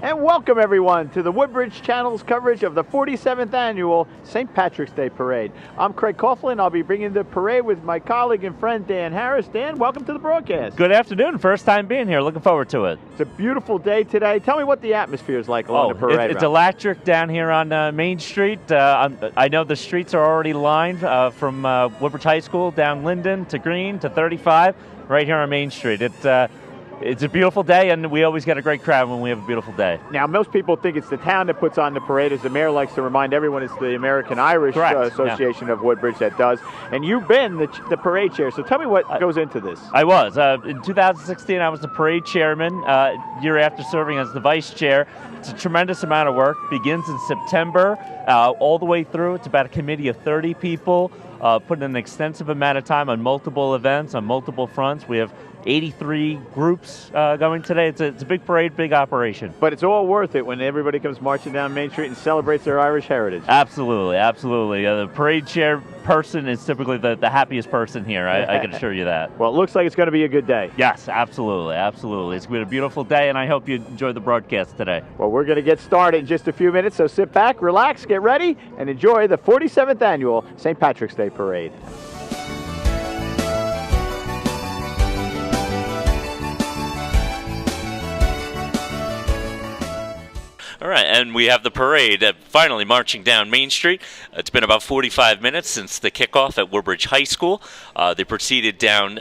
And welcome everyone to the Woodbridge Channel's coverage of the 47th Annual St. Patrick's Day Parade. I'm Craig Coughlin. I'll be bringing the parade with my colleague and friend Dan Harris. Dan, welcome to the broadcast. Good afternoon. First time being here. Looking forward to it. It's a beautiful day today. Tell me what the atmosphere is like along the parade It's route. electric down here on Main Street. I know the streets are already lined from Woodbridge High School down Linden to Green to 35 right here on Main Street. It's a beautiful day, and we always get a great crowd when we have a beautiful day. Now, most people think it's the town that puts on the parade. As the mayor likes to remind everyone, it's the American Irish Association of Woodbridge that does. And you've been the parade chair, so tell me what goes into this. I was. In 2016, I was the parade chairman, year after serving as the vice chair. It's a tremendous amount of work. Begins in September, all the way through. It's about a committee of 30 people, putting an extensive amount of time on multiple events, on multiple fronts. We have 83 groups going today. It's a big parade, big operation. But it's all worth it when everybody comes marching down Main Street and celebrates their Irish heritage. Absolutely, absolutely. The parade chair person is typically the happiest person here. I can assure you that. Well, it looks like it's going to be a good day. Yes, absolutely, absolutely. It's going to be a beautiful day, and I hope you enjoy the broadcast today. Well, we're going to get started in just a few minutes, so sit back, relax, get ready, and enjoy the 47th Annual St. Patrick's Day Parade. All right, and we have the parade finally marching down Main Street. It's been about 45 minutes since the kickoff at Woodbridge High School. They proceeded down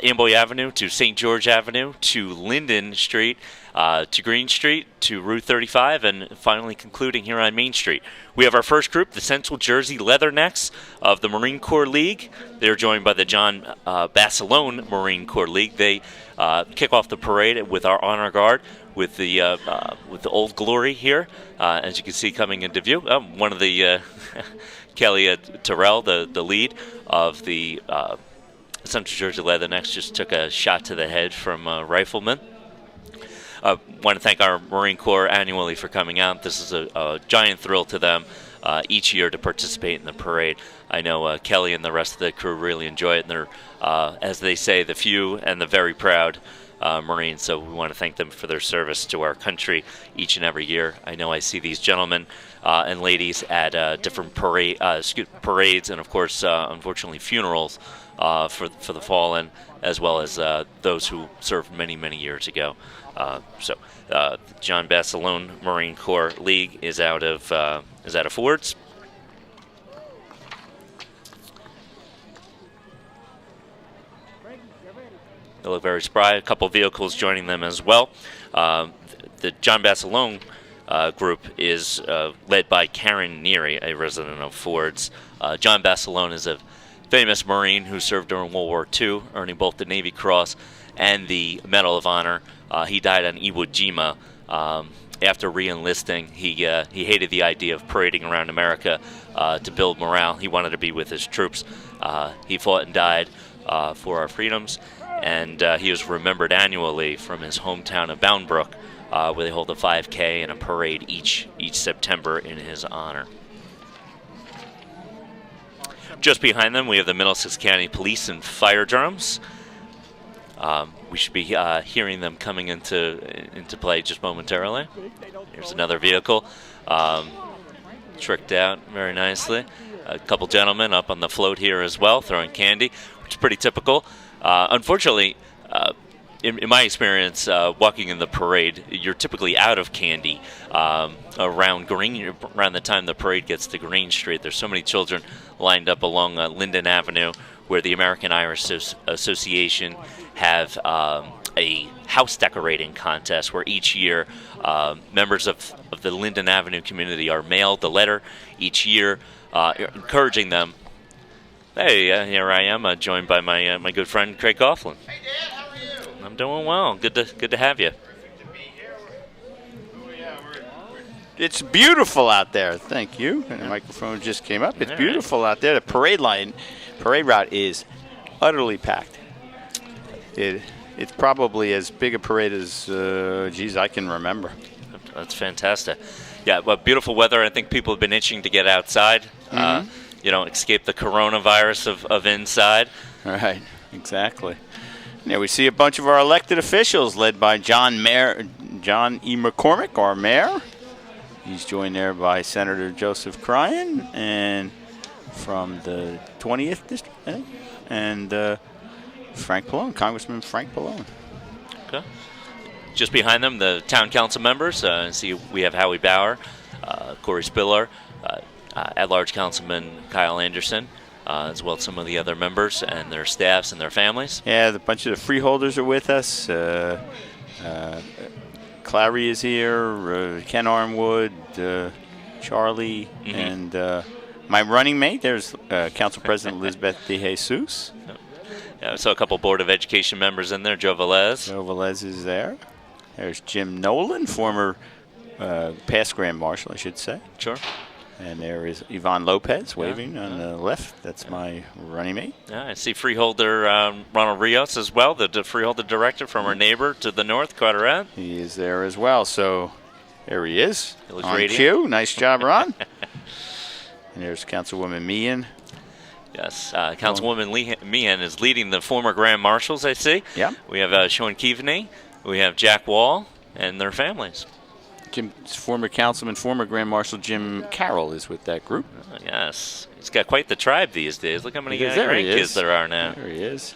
Amboy Avenue to St. George Avenue to Linden Street to Green Street to Route 35, and finally concluding here on Main Street. We have our first group, the Central Jersey Leathernecks of the Marine Corps League. They're joined by the John Basilone Marine Corps League. They kick off the parade with our honor guard with the Old Glory here, as you can see coming into view. One of the Kelly Terrell, the lead of the Central Jersey Leathernecks, just took a shot to the head from a rifleman. I want to thank our Marine Corps annually for coming out. This is a giant thrill to them each year to participate in the parade. I know Kelly and the rest of the crew really enjoy it, and they're, as they say, the few and the very proud Marines. So we want to thank them for their service to our country each and every year. I know I see these gentlemen and ladies at different parades and, of course, unfortunately, funerals for the fallen, as well as those who served many, many years ago. So John Basilone Marine Corps League is out of Fords. They look very spry. A couple vehicles joining them as well. The John Basilone group is led by Karen Neary, a resident of Fords. John Basilone is a famous Marine who served during World War II, earning both the Navy Cross and the Medal of Honor. He died on Iwo Jima. After re-enlisting, he hated the idea of parading around America to build morale. He wanted to be with his troops. He fought and died for our freedoms, and he is remembered annually from his hometown of Boundbrook, where they hold a 5K and a parade each September in his honor. Just behind them, we have the Middlesex County Police and Fire Drums. We should be hearing them coming into play just momentarily. Here's another vehicle, tricked out very nicely. A couple gentlemen up on the float here as well, throwing candy, which is pretty typical. Unfortunately, in my experience, walking in the parade, you're typically out of candy around the time the parade gets to Green Street. There's so many children lined up along Linden Avenue, where the American Irish Association have a house decorating contest where each year members of the Linden Avenue community are mailed a letter each year encouraging them. Hey, here I am, joined by my good friend Craig Coughlin. Hey, Dad, how are you? I'm doing well. Good to have you. It's beautiful out there. Thank you. And the microphone just came up. It's beautiful out there. The parade route is utterly packed. It's probably as big a parade as, I can remember. That's fantastic. Yeah, well, beautiful weather. I think people have been itching to get outside. Escape the coronavirus of inside. Right, exactly. Yeah, we see a bunch of our elected officials led by John John E. McCormick, our mayor. He's joined there by Senator Joseph Cryan, and from the 20th district, I think, and Frank Pallone, Congressman Frank Pallone. Okay. Just behind them, the town council members. See, we have Howie Bauer, Corey Spiller, at-large Councilman Kyle Anderson, as well as some of the other members and their staffs and their families. Yeah, a bunch of the freeholders are with us. Clary is here, Ken Armwood, Charlie, and my running mate. There's Council President Elizabeth DeJesus. Yeah, I saw a couple Board of Education members in there. Joe Velez. Joe Velez is there. There's Jim Nolan, former past Grand Marshal, I should say. Sure. And there is Yvonne Lopez waving on the left. That's my running mate. Yeah, I see freeholder Ronald Rios as well, the freeholder director from our neighbor to the north, Carteret. He is there as well. So there he is. He looks on radiant. cue. Nice job, Ron. And there's Councilwoman Meehan. Yes, Councilwoman Meehan is leading the former Grand Marshals, I see. Yeah. We have Sean Keaveney, we have Jack Wall, and their families. Former Councilman, former Grand Marshal Jim Carroll is with that group. Oh, yes. He's got quite the tribe these days. Look how many There he grandkids is. there are now. There he is.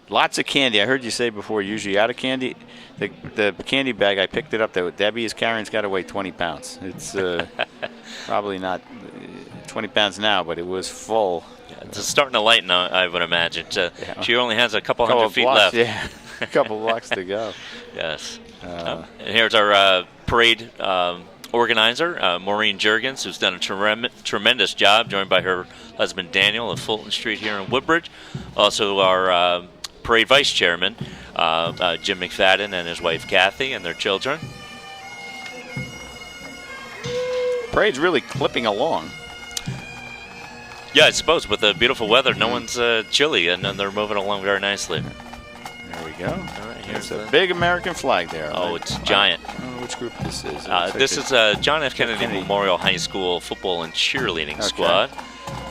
Lots of candy. I heard you say before, usually out of candy. The candy bag, I picked it up that Debbie is carrying. It's got to weigh 20 pounds. It's probably not 20 pounds now, but it was full. Yeah, it's starting to lighten, I would imagine. She only has a couple hundred feet blocks, left. Yeah, a couple blocks to go. Yes. And here's our parade organizer, Maureen Jergens, who's done a tremendous job, joined by her husband Daniel of Fulton Street here in Woodbridge. Also our parade vice chairman, Jim McFadden, and his wife Kathy, and their children. Parade's really clipping along. Yeah, I suppose with the beautiful weather, no one's chilly, and they're moving along very nicely. There we go. All right, here's There's a big American flag there. Oh, it's giant. I don't know which group this is. This is John F. Kennedy Memorial High School football and cheerleading squad.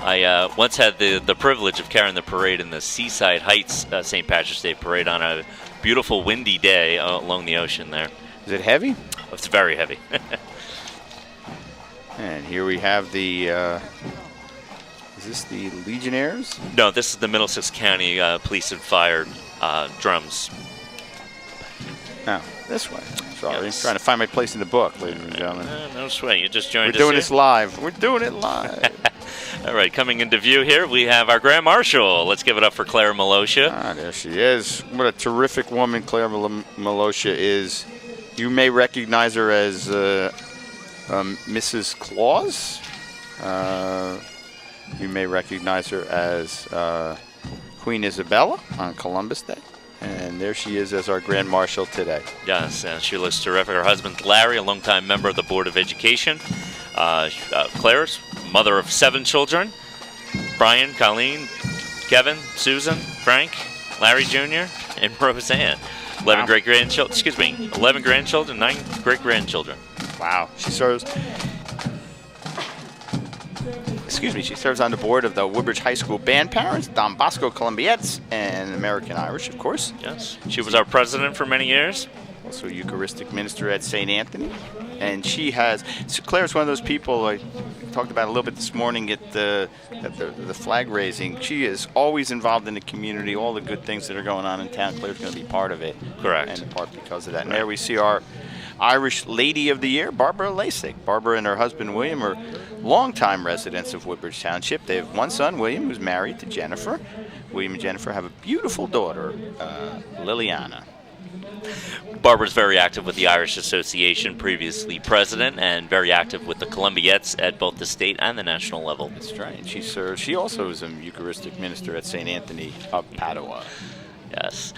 I once had the privilege of carrying the parade in the Seaside Heights St. Patrick's Day Parade on a beautiful windy day along the ocean there. Is it heavy? It's very heavy. And here we have the, is this the Legionnaires? No, this is the Middlesex County Police and Fire drums. No, this way. Sorry, Yes. trying to find my place in the book, ladies and gentlemen. No sweat, you just joined We're us doing here. this live. We're doing it live. All right, coming into view here, we have our Grand Marshal. Let's give it up for Claire Malosha. Ah, there she is. What a terrific woman Claire Malosha is. You may recognize her as Mrs. Claus. You may recognize her as Queen Isabella on Columbus Day. And there she is as our Grand Marshal today. Yes, she looks terrific. Her husband, Larry, a longtime member of the Board of Education. Claire's mother of 7 children. Brian, Colleen, Kevin, Susan, Frank, Larry Jr., and Roseanne. 11 great-grandchildren, 11 grandchildren, 9 great-grandchildren. Wow. She serves on the board of the Woodbridge High School Band Parents, Don Bosco Columbiettes, and American Irish, of course. Yes. She was our president for many years. Also a Eucharistic minister at St. Anthony. And Claire's one of those people, I talked about a little bit this morning at the flag raising. She is always involved in the community, all the good things that are going on in town. Claire's going to be part of it. Correct. And in part because of that. And there we see our Irish Lady of the Year, Barbara Lasik. Barbara and her husband, William, are longtime residents of Woodbridge Township. They have one son, William, who's married to Jennifer. William and Jennifer have a beautiful daughter, Liliana. Barbara's very active with the Irish Association, previously president, and very active with the Columbiettes at both the state and the national level. That's right. She also is a Eucharistic minister at St. Anthony of Padua. Yes.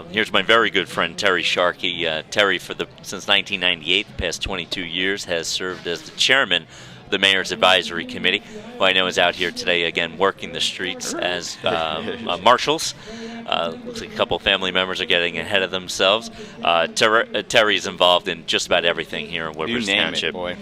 Here's my very good friend, Terry Sharkey. Terry, since 1998, the past 22 years, has served as the chairman of the Mayor's Advisory Committee, who I know is out here today, again, working the streets as marshals. Looks like a couple family members are getting ahead of themselves. Terry is involved in just about everything here in Woodbridge You name Township. it, boy.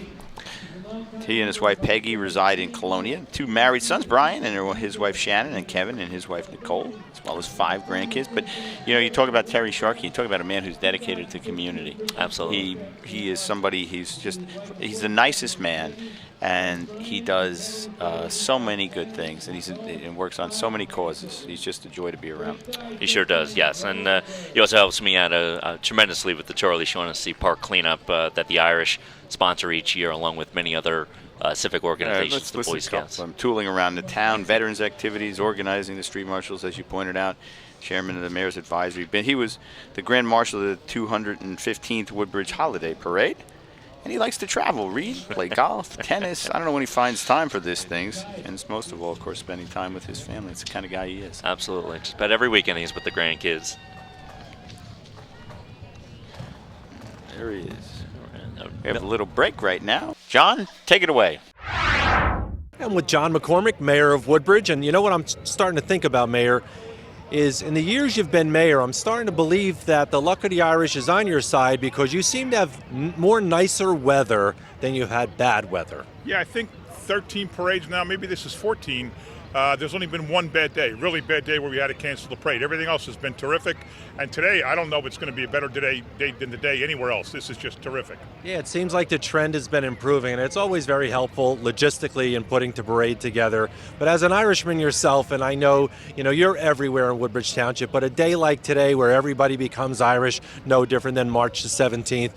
He and his wife Peggy reside in Colonia. 2 married sons, Brian and his wife Shannon, and Kevin and his wife Nicole, as well as 5 grandkids. But you talk about Terry Sharkey. You talk about a man who's dedicated to the community. Absolutely. He is somebody. He's the nicest man, and he does so many good things, and he works on so many causes. He's just a joy to be around. He sure does, yes. And he also helps me out tremendously with the Charlie Shaughnessy Park cleanup that the Irish sponsor each year, along with many other civic organizations, the Boy Scouts. I'm tooling around the town, veterans activities, organizing the street marshals, as you pointed out, chairman of the Mayor's Advisory. He was the Grand Marshal of the 215th Woodbridge Holiday Parade. And he likes to travel, read, play golf, tennis. I don't know when he finds time for these things. And it's most of all, of course, spending time with his family. It's the kind of guy he is. Absolutely. Just about every weekend he's with the grandkids. There he is. We have a little break right now. John, take it away. I'm with John McCormick, Mayor of Woodbridge. And you know what I'm starting to think about, Mayor, is in the years you've been mayor, I'm starting to believe that the luck of the Irish is on your side because you seem to have more nicer weather than you've had bad weather. Yeah, I think 13 parades now, maybe this is 14. There's only been one bad day, really bad day where we had to cancel the parade. Everything else has been terrific. And today, I don't know if it's going to be a better day than the day anywhere else. This is just terrific. Yeah, it seems like the trend has been improving, and it's always very helpful logistically in putting the parade together. But as an Irishman yourself, and I know you're everywhere in Woodbridge Township, but a day like today where everybody becomes Irish, no different than March the 17th,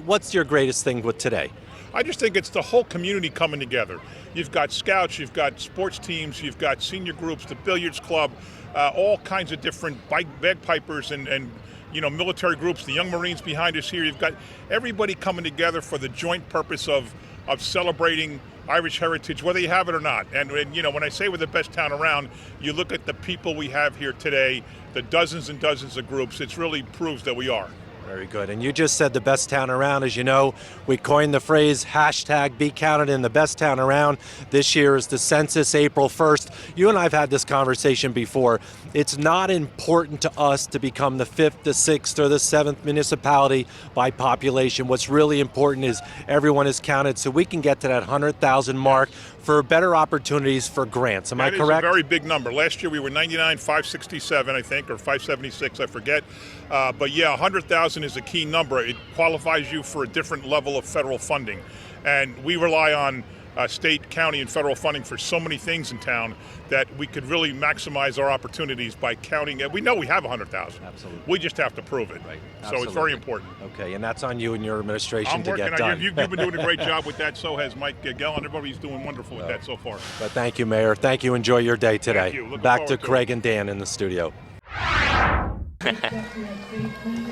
what's your greatest thing with today? I just think it's the whole community coming together. You've got scouts, you've got sports teams, you've got senior groups, the Billiards Club, all kinds of different bagpipers and military groups, the young Marines behind us here. You've got everybody coming together for the joint purpose of celebrating Irish heritage, whether you have it or not. And when I say we're the best town around, you look at the people we have here today, the dozens and dozens of groups, it really proves that we are. Very good. And you just said the best town around. As you know, we coined the phrase #BeCounted in the best town around. This year is the census, April 1st. You and I have had this conversation before. It's not important to us to become the 5th, the 6th, or the 7th municipality by population. What's really important is everyone is counted so we can get to that 100,000 mark for better opportunities for grants. Am I correct? That is a very big number. Last year we were 99,567, I think, or 576, I forget. But yeah, 100,000 is a key number. It qualifies you for a different level of federal funding. And we rely on state, county, and federal funding for so many things in town that we could really maximize our opportunities by counting. We know we have 100,000. Absolutely. We just have to prove it. Right. So it's very important. Okay, and that's on you and your administration to get on done. You've been doing a great job with that. So has Mike Gell, and everybody's doing wonderful with that so far. But thank you, Mayor. Thank you. Enjoy your day today. Thank you. Looking Back to forward to Craig it. and Dan in the studio.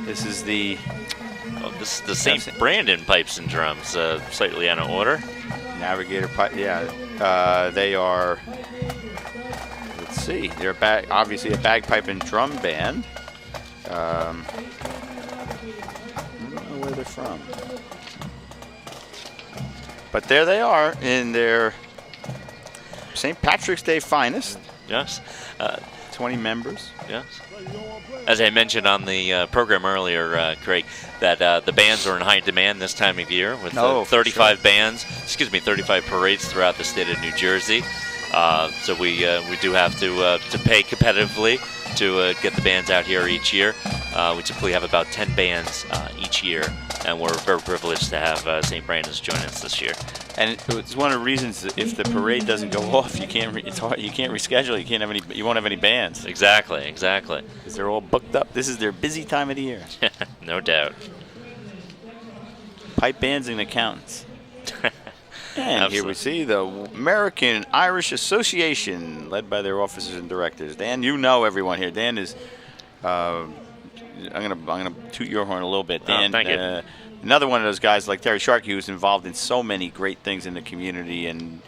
This is the This is the St. Brandon pipes and drums, slightly out of order. Navigator pipe. Yeah, they are. Let's see. They're obviously a bagpipe and drum band. I don't know where they're from, but there they are in their St. Patrick's Day finest. Yes. 20 members. Yes. As I mentioned on the program earlier, Craig, that the bands are in high demand this time of year with 35 parades throughout the state of New Jersey. So we do have to pay competitively to get the bands out here each year. We typically have about 10 bands each year, and we're very privileged to have St. Brandon's join us this year. And it's one of the reasons that if the parade doesn't go off, you can't reschedule. You won't have any bands. Exactly. Because they're all booked up. This is their busy time of the year. No doubt. Pipe bands and accountants. And Absolutely. here we see the American Irish Association, led by their officers and directors. Dan, you know everyone here. Dan is. I'm gonna toot your horn a little bit. Dan, thank you. Another one of those guys like Terry Sharkey, who's involved in so many great things in the community, and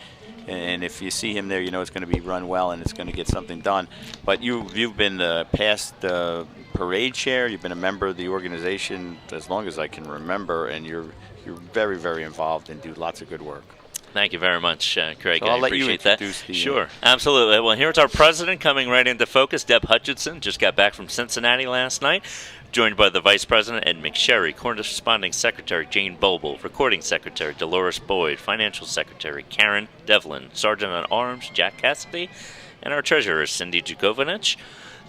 if you see him there, you know it's going to be run well and it's going to get something done. But you've been the past parade chair. You've been a member of the organization as long as I can remember, and you're very, very involved and do lots of good work. Thank you very much, Craig. So I'll I let you appreciate that. introduce the, Sure, absolutely. Well, here's our president coming right into focus. Deb Hutchinson just got back from Cincinnati last night, joined by the vice president, Ed McSherry, corresponding secretary, Jane Boble, recording secretary, Dolores Boyd, financial secretary, Karen Devlin, sergeant at arms, Jack Cassidy, and our treasurer, Cindy Jukovinich.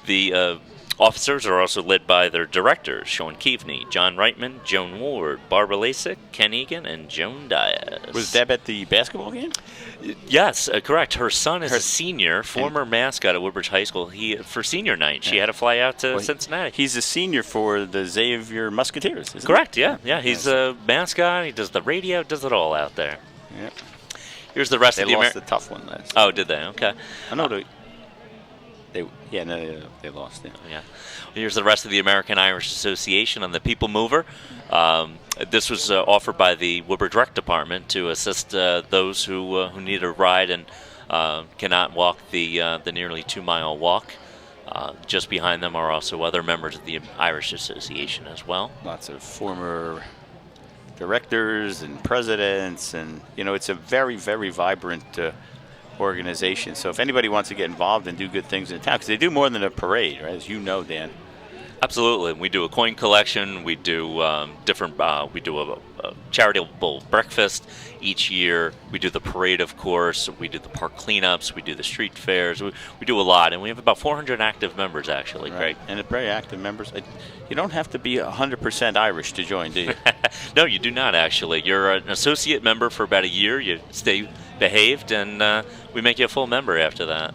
The officers are also led by their directors, Sean Keaveney, John Reitman, Joan Ward, Barbara Lasik, Ken Egan, and Joan Diaz. Was Deb at the basketball game? Yes, correct. Her son is a senior, former mascot at Woodbridge High School. For senior night, she had to fly out to Cincinnati. He's a senior for the Xavier Musketeers, isn't Correct, yeah. He's a mascot. He does the radio, does it all out there. he? Yep. Here's the rest They of the lost the tough one last. Oh, did they? Okay. I know they lost. Yeah. Yeah. Here's the rest of the American Irish Association on the People Mover. This was offered by the Woodbridge Rec Department to assist those who need a ride and cannot walk the nearly 2-mile walk. Just behind them are also other members of the Irish Association as well. Lots of former directors and presidents, and it's a very, very vibrant organization. So if anybody wants to get involved and do good things in the town, because they do more than a parade, right? As you know, Dan. Absolutely. We do a coin collection. We do we do a charitable breakfast each year. We do the parade, of course. We do the park cleanups. We do the street fairs. We do a lot, and we have about 400 active members, actually, Craig. And very active members. You don't have to be 100% Irish to join, do you? No, you do not, actually. You're an associate member for about a year. You stay behaved, and we make you a full member after that.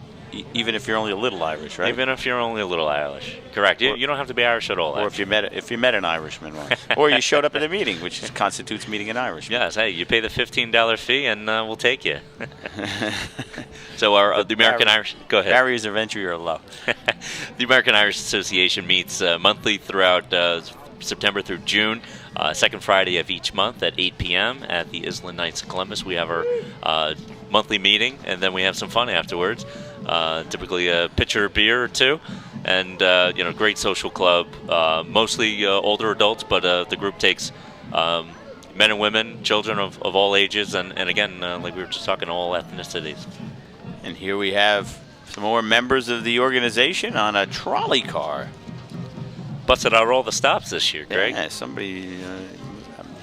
Even if you're only a little Irish, right? Even if you're only a little Irish. Correct. You don't have to be Irish at all. Or if you met an Irishman once. Or you showed up at a meeting, which constitutes meeting an Irishman. Yes, hey, you pay the $15 fee, and we'll take you. So the American Irish... Go ahead. Barriers of entry are low. The American Irish Association meets monthly throughout September through June. Second Friday of each month at 8 p.m. at the Island Knights of Columbus. We have our monthly meeting, and then we have some fun afterwards. Typically a pitcher of beer or two, and great social club. Mostly older adults, but the group takes men and women, children of all ages, and again, like we were just talking, all ethnicities. And here we have some more members of the organization on a trolley car. Busted out all the stops this year, Greg. Yeah, somebody.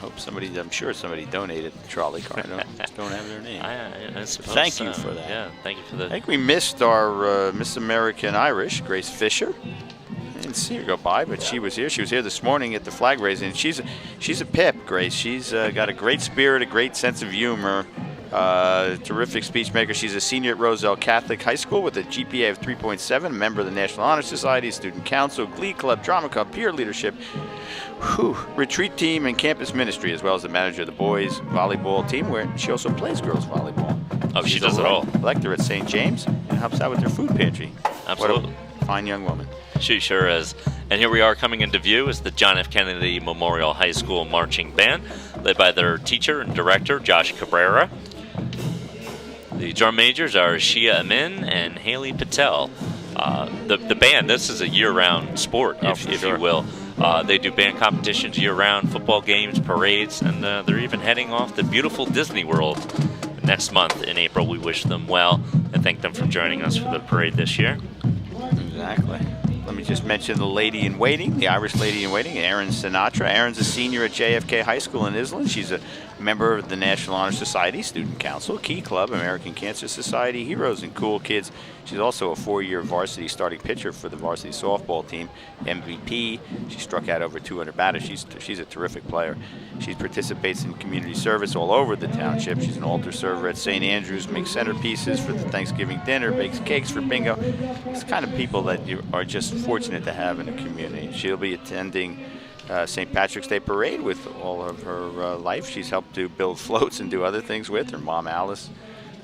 I'm sure somebody donated the trolley car. I just don't have their name. I suppose Thank so. you for that. Yeah, thank you for that. I think we missed our Miss American Irish, Grace Fisher. I didn't see her go by, but she was here. She was here this morning at the flag raising. And she's a pip, Grace. She's got a great spirit, a great sense of humor. Terrific speech maker. She's a senior at Roselle Catholic High School with a GPA of 3.7, a member of the National Honor Society, Student Council, Glee Club, Drama Club, Peer Leadership, retreat team, and campus ministry, as well as the manager of the boys volleyball team, where she also plays girls volleyball. Oh, she does it all. Lector at St. James and helps out with their food pantry. Absolutely. What a fine young woman. She sure is. And here we are coming into view is the John F. Kennedy Memorial High School Marching Band, led by their teacher and director, Josh Cabrera. The drum majors are Shia Amin and Haley Patel. The band, this is a year-round sport, if you will. They do band competitions year-round, football games, parades, and they're even heading off to beautiful Disney World next month in April. We wish them well and thank them for joining us for the parade this year. Exactly. Let me just mention the lady in waiting, the Irish lady in waiting, Erin Sinatra. Erin's a senior at JFK High School in Island. She's a member of the National Honor Society, Student Council, Key Club, American Cancer Society, Heroes and Cool Kids. She's also a 4-year varsity starting pitcher for the varsity softball team, MVP. She struck out over 200 batters. She's a terrific player. She participates in community service all over the township. She's an altar server at St. Andrews, makes centerpieces for the Thanksgiving dinner, bakes cakes for bingo. It's the kind of people that you are just fortunate to have in the community. She'll be attending St. Patrick's Day Parade with all of her life. She's helped to build floats and do other things with her mom, Alice,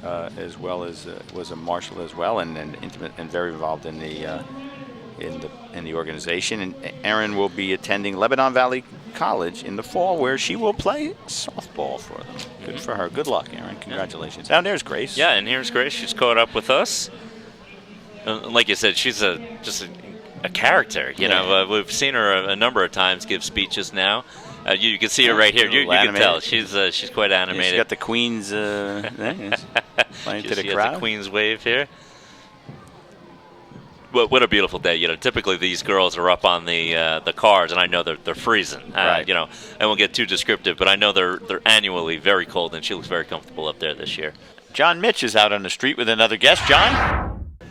as well as was a marshal as well, and intimate and very involved in the organization. And Erin will be attending Lebanon Valley College in the fall, where she will play softball for them. Good for her. Good luck, Erin. Congratulations. Down there's Grace. Yeah, and here's Grace. She's caught up with us. Like you said, she's just a character. You know, we've seen her a number of times give speeches now, You can see her right here. You can Animated. tell she's quite animated. She's got the Queen's playing to the She has crowd. the Queen's wave here. What a beautiful day. Typically these girls are up on the cars, and I know they're freezing. Right. I won't get too descriptive, but I know they're annually very cold, and she looks very comfortable up there this year. John Mitch is out on the street with another guest. John?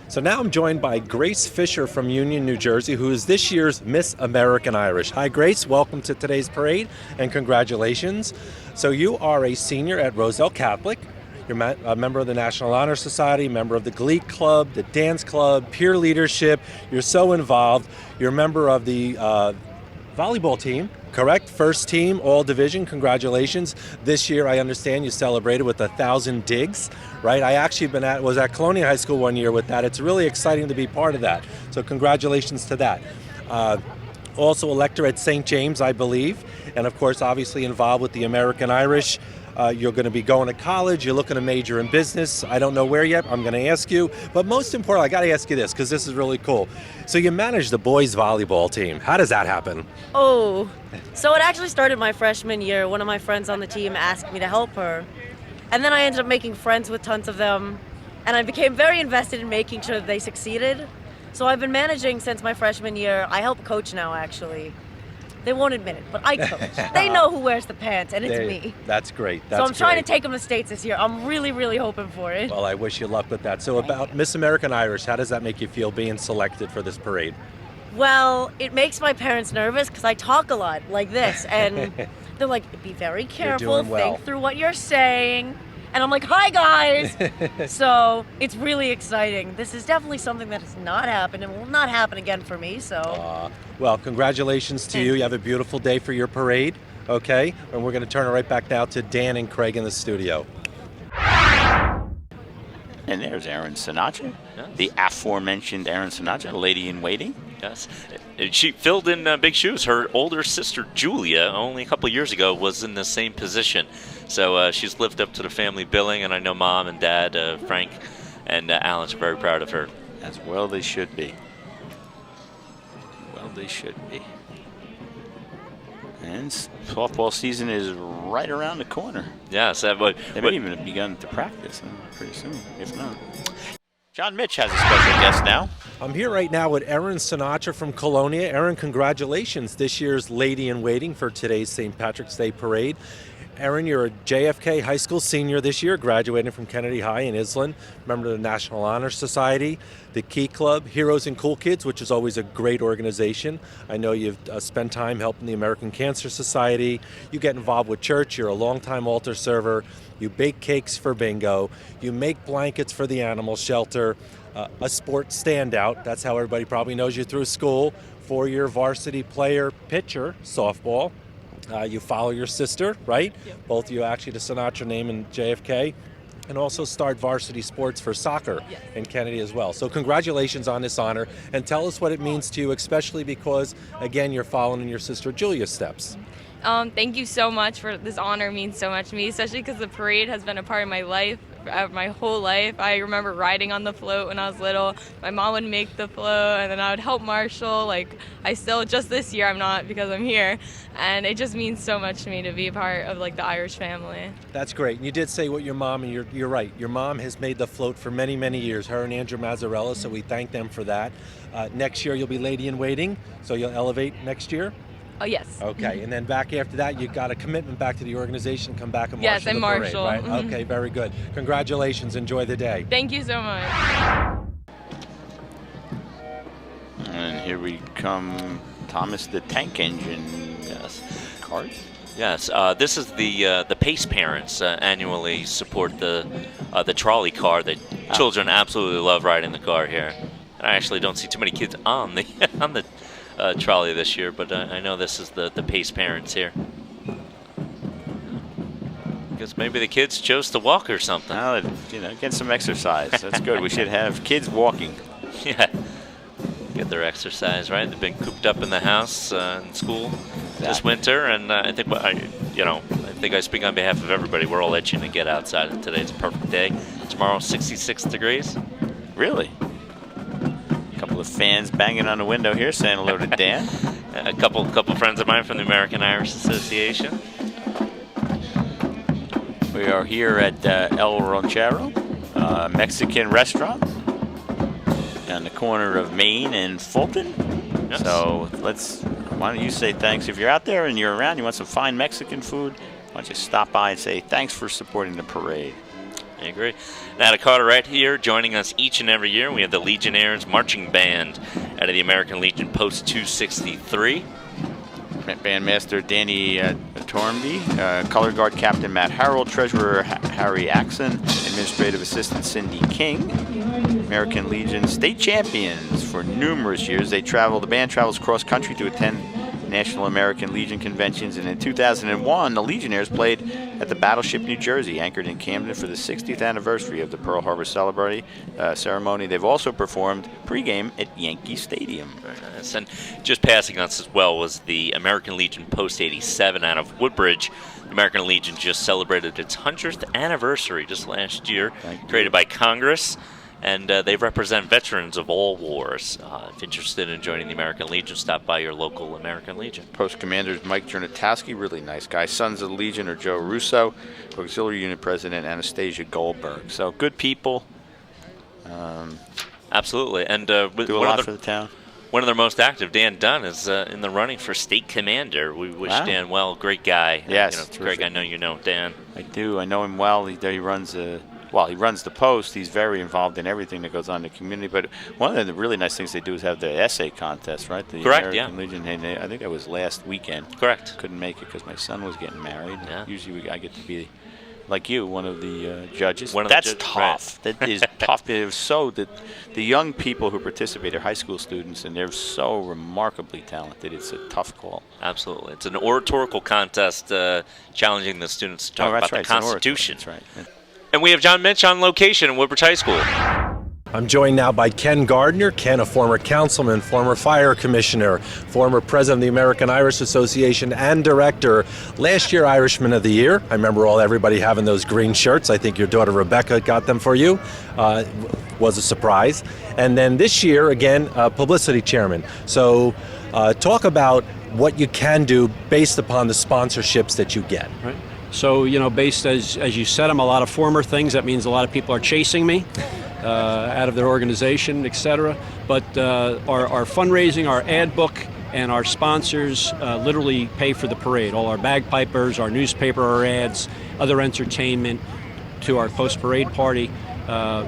So now I'm joined by Grace Fisher from Union, New Jersey, who is this year's Miss American Irish. Hi, Grace. Welcome to today's parade, and congratulations. So you are a senior at Roselle Catholic. You're a member of the National Honor Society, member of the Glee Club, the Dance Club, peer leadership. You're so involved. You're a member of the volleyball team, correct? First team, all division. Congratulations. This year, I understand you celebrated with 1,000 digs, right? I actually was at Colonia High School one year with that. It's really exciting to be part of that. So congratulations to that. Also elector at St. James, I believe. And of course, obviously involved with the American Irish. You're going to be going to college. You're looking to major in business. I don't know where yet. I'm going to ask you. But most important, I got to ask you this because this is really cool. So you manage the boys volleyball team. How does that happen? Oh, so it actually started my freshman year. One of my friends on the team asked me to help her. And then I ended up making friends with tons of them. And I became very invested in making sure that they succeeded. So I've been managing since my freshman year. I help coach now, actually. They won't admit it, but I coach. They know who wears the pants, and it's me. That's great. So I'm trying to take them to states this year. I'm really, really hoping for it. Well, I wish you luck with that. So about Miss American Irish, how does that make you feel being selected for this parade? Well, it makes my parents nervous because I talk a lot like this, and they're like, be very careful, doing well. think through what you're saying. And I'm like, hi, guys. So it's really exciting. This is definitely something that has not happened and will not happen again for me. So. Well, congratulations to you. You have a beautiful day for your parade, okay? And we're going to turn it right back now to Dan and Craig in the studio. And there's Aaron Sinatra, the aforementioned Aaron Sinatra, lady in waiting. Yes. She filled in big shoes. Her older sister, Julia, only a couple of years ago, was in the same position. So she's lived up to the family billing, and I know Mom and Dad, Frank and Alan's are very proud of her. As well they should be. Well, they should be. And softball season is right around the corner. Yes. They may even have begun to practice pretty soon, if not. John Mitch has a special guest now. I'm here right now with Erin Sinatra from Colonia. Erin, congratulations, this year's Lady in Waiting for today's St. Patrick's Day Parade. Erin, you're a JFK High School senior this year, graduating from Kennedy High in Island, member of the National Honor Society, the Key Club, Heroes and Cool Kids, which is always a great organization. I know you've spent time helping the American Cancer Society. You get involved with church. You're a longtime altar server. You bake cakes for bingo. You make blankets for the animal shelter. A sport standout. That's how everybody probably knows you through school. 4-year varsity player, pitcher, softball. You follow your sister, right? Yep. Both of you actually the Sinatra name in JFK. And also start varsity sports for soccer in Kennedy as well. So congratulations on this honor. And tell us what it means to you, especially because, again, you're following in your sister Julia's steps. Thank you so much for this honor. It means so much to me, especially because the parade has been a part of my life, my whole life. I remember riding on the float when I was little. My mom would make the float, and then I would help marshal. Like, I still, just this year, I'm not because I'm here. And it just means so much to me to be a part of, like, the Irish family. That's great. And you did say what your mom, and you're right. Your mom has made the float for many, many years, her and Andrew Mazzarella, so we thank them for that. Next year, you'll be Lady in Waiting, so you'll elevate next year? Oh, yes. Okay, and then back after that, you got a commitment back to the organization, come back and marshal yes, and the marshal. parade, right? Mm-hmm. Okay, very good. Congratulations. Enjoy the day. Thank you so much. And here we come, Thomas the Tank Engine. Yes. Card. Yes. This is the Pace parents annually support the trolley car that children absolutely love riding the car here. And I actually don't see too many kids on the on the trolley this year, but I know this is the Pace parents here. Because maybe the kids chose to walk or something. Well, get some exercise. That's good. We should have kids walking. Yeah. Get their exercise, right? They've been cooped up in the house in school this winter, and I think I speak on behalf of everybody. We're all itching to get outside, and today's a perfect day. Tomorrow, 66 degrees. Really? A couple of fans banging on the window here saying hello to Dan. a couple friends of mine from the American Irish Association. We are here at El Ranchero, Mexican restaurant on the corner of Main and Fulton. Yes. So why don't you say thanks? If you're out there and you're around, you want some fine Mexican food, why don't you stop by and say thanks for supporting the parade. I agree. Now to Carteret here, joining us each and every year, we have the Legionnaires Marching Band out of the American Legion Post 263. Bandmaster Danny Tormby, Color Guard Captain Matt Harold, Treasurer Harry Axon, Administrative Assistant Cindy King. American Legion state champions for numerous years. The band travels cross country to attend National American Legion conventions, and in 2001 the Legionnaires played at the Battleship New Jersey, anchored in Camden for the 60th anniversary of the Pearl Harbor ceremony. They've also performed pregame at Yankee Stadium. Very nice. And just passing us as well was the American Legion Post 87 out of Woodbridge. The American Legion just celebrated its 100th anniversary just last year, created by Congress. And they represent veterans of all wars. If interested in joining the American Legion, stop by your local American Legion. Post commanders Mike Jernatowski, really nice guy. Sons of the Legion are Joe Russo, Auxilary Unit President Anastasia Goldberg. So good people. Absolutely, and do a lot for the town. One of their most active, Dan Dunn, is in the running for state commander. We wish Dan well. Great guy. Yes, Greg, I know you know Dan. I do. I know him well. He runs he runs the Post. He's very involved in everything that goes on in the community. But one of the really nice things they do is have the essay contest, right? The Correct, American Legion. And I think that was last weekend. Correct. Couldn't make it because my son was getting married. Yeah. Usually I get to be, like you, one of the judges. That's tough. Right. That is tough. It was so that the young people who participate are high school students, and they're so remarkably talented. It's a tough call. Absolutely. It's an oratorical contest challenging the students to talk about the Constitution. That's right. And we have John Mitch on location in Woodbridge High School. I'm joined now by Ken Gardner. Ken, a former councilman, former fire commissioner, former president of the American Irish Association, and director. Last year, Irishman of the Year. I remember everybody having those green shirts. I think your daughter Rebecca got them for you. Was a surprise. And then this year, again, publicity chairman. So talk about what you can do based upon the sponsorships that you get. Right. So, based as you said, I'm a lot of former things. That means a lot of people are chasing me out of their organization, etc. But our fundraising, our ad book, and our sponsors literally pay for the parade. All our bagpipers, our newspaper, our ads, other entertainment, to our post-parade party.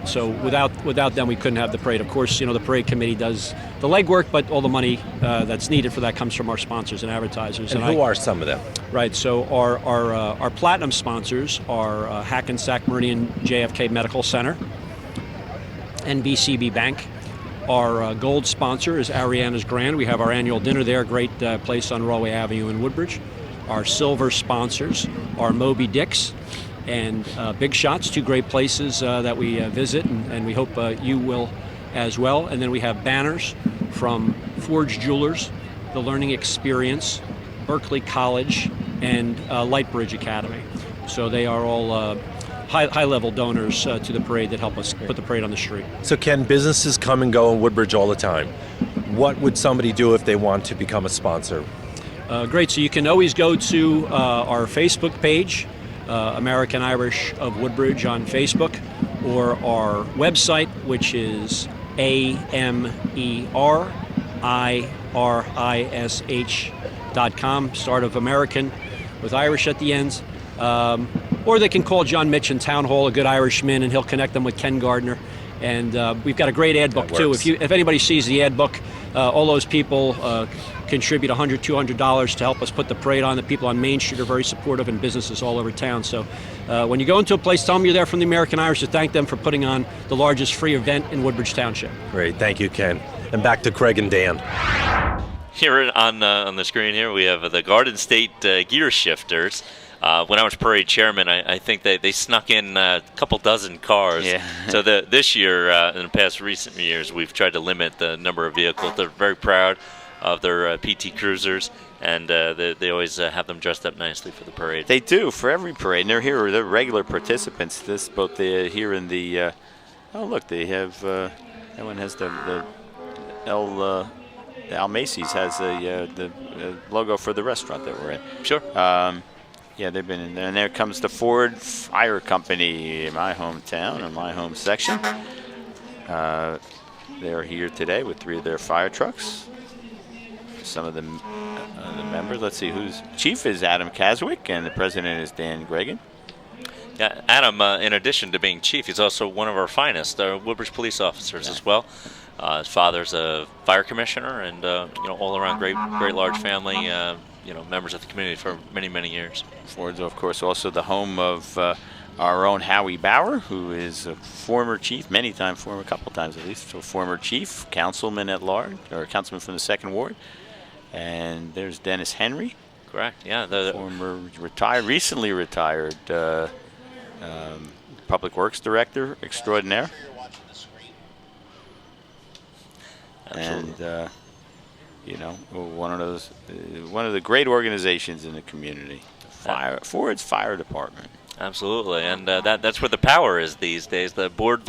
So without them, we couldn't have the parade. Of course, the parade committee does the legwork, but all the money that's needed for that comes from our sponsors and advertisers. And who are some of them? Right. So our platinum sponsors are Hackensack Meridian JFK Medical Center, NBCB Bank. Our gold sponsor is Ariana's Grand. We have our annual dinner there, great place on Rawway Avenue in Woodbridge. Our silver sponsors are Moby Dick's and Big Shots, two great places that we visit, and we hope you will as well. And then we have banners from Forge Jewelers, The Learning Experience, Berklee College, and Lightbridge Academy. So they are all high-level donors to the parade that help us put the parade on the street. So Ken, businesses come and go in Woodbridge all the time. What would somebody do if they want to become a sponsor? Great. So you can always go to our Facebook page, American Irish of Woodbridge on Facebook, or our website, which is AMERIRISH.com, start of American with Irish at the end. Or they can call John Mitch in Town Hall, a good Irishman, and he'll connect them with Ken Gardner. And we've got a great ad book, too. If anybody sees the ad book, all those people contribute $100, $200 to help us put the parade on. The people on Main Street are very supportive, and businesses all over town. So when you go into a place, tell them you're there from the American Irish to thank them for putting on the largest free event in Woodbridge Township. Great. Thank you, Ken. And back to Craig and Dan. Here on the screen here, we have the Garden State Gear Shifters. When I was parade chairman, I think they snuck in a couple dozen cars. Yeah. So this year, in the past recent years, we've tried to limit the number of vehicles. They're very proud of their PT Cruisers, and they always have them dressed up nicely for the parade. They do, for every parade. And they're regular participants. Here in the, oh look, they have, that one has the Al Macy's has the logo for the restaurant that we're in. Sure. Yeah, they've been in there. And there comes the Ford Fire Company, my hometown and my home section. They're here today with 3 of their fire trucks. Some of the members, let's see, who's chief is Adam Caswick and the president is Dan Gregan. Yeah, Adam, in addition to being chief, he's also one of our finest Woodbridge police officers as well. His father's a fire commissioner, and all around great large family. Members of the community for many, many years. Ford's, of course, also the home of our own Howie Bauer, who is a former chief, a couple times at least, so former chief, councilman at large, or councilman from the 2nd Ward. And there's Dennis Henry. Correct. Yeah, the former recently retired public works director extraordinaire. Absolutely. And one of the great organizations in the community, Ford's Fire Department. Absolutely, and that's where the power is these days. The board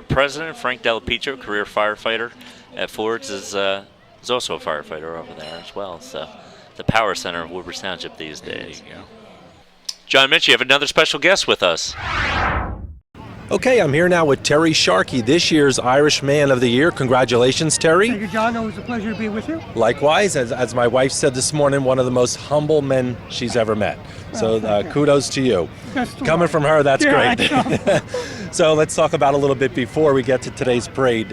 president Frank Delapietro, career firefighter at Ford's, is also a firefighter over there as well. So the power center of Woodbridge Township these days. There you go. John Mitch, you have another special guest with us. Okay, I'm here now with Terry Sharkey, this year's Irishman of the Year. Congratulations, Terry. Thank you, John. Always a pleasure to be with you. Likewise, as my wife said this morning, one of the most humble men she's ever met. So kudos to you. Coming from her, that's great. So let's talk about a little bit before we get to today's parade.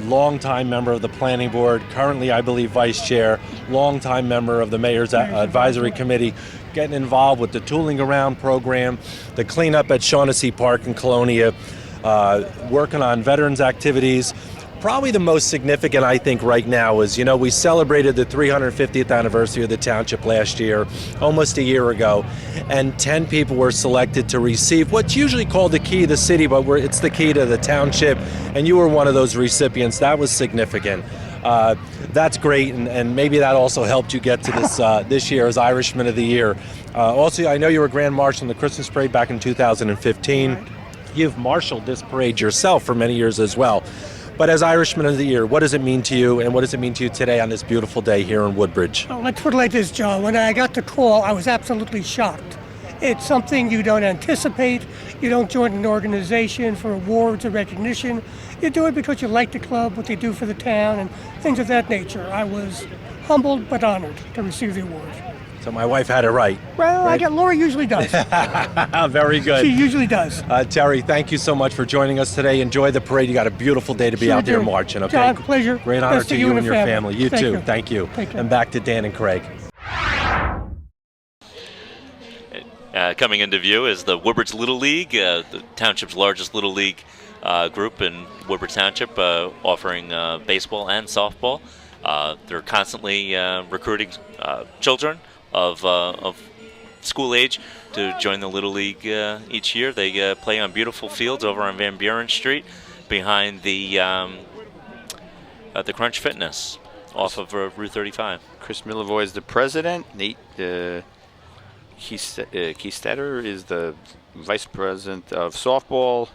Longtime member of the planning board, currently I believe vice chair, longtime member of the mayor's advisory committee, getting involved with the Tooling Around program, the cleanup at Shaughnessy Park in Colonia, working on veterans activities. Probably the most significant, I think, right now is, we celebrated the 350th anniversary of the township last year, almost a year ago, and 10 people were selected to receive what's usually called the key to the city, but it's the key to the township, and you were one of those recipients. That was significant. That's great, and maybe that also helped you get to this year as Irishman of the Year. Also, I know you were Grand Marshal in the Christmas Parade back in 2015. You've marshaled this parade yourself for many years as well. But as Irishman of the Year, what does it mean to you, and what does it mean to you today on this beautiful day here in Woodbridge? Oh, let's put it like this, John. When I got the call, I was absolutely shocked. It's something you don't anticipate. You don't join an organization for awards or recognition. You do it because you like the club, what they do for the town, and things of that nature. I was humbled but honored to receive the award. So my wife had it right. Well, right? Laura usually does. Very good. She usually does. Terry, thank you so much for joining us today. Enjoy the parade. You got a beautiful day to be out there marching. Okay. John, pleasure. Great honor to you and your family. You too. Thank you. And back to Dan and Craig. Coming into view is the Woodbridge Little League, the township's largest Little League group in Woodbridge Township, offering baseball and softball. They're constantly recruiting children of school age to join the Little League each year. They play on beautiful fields over on Van Buren Street behind the Crunch Fitness off of Route 35. Chris Milivoy is the president. Nate Keystetter is the vice president of softball.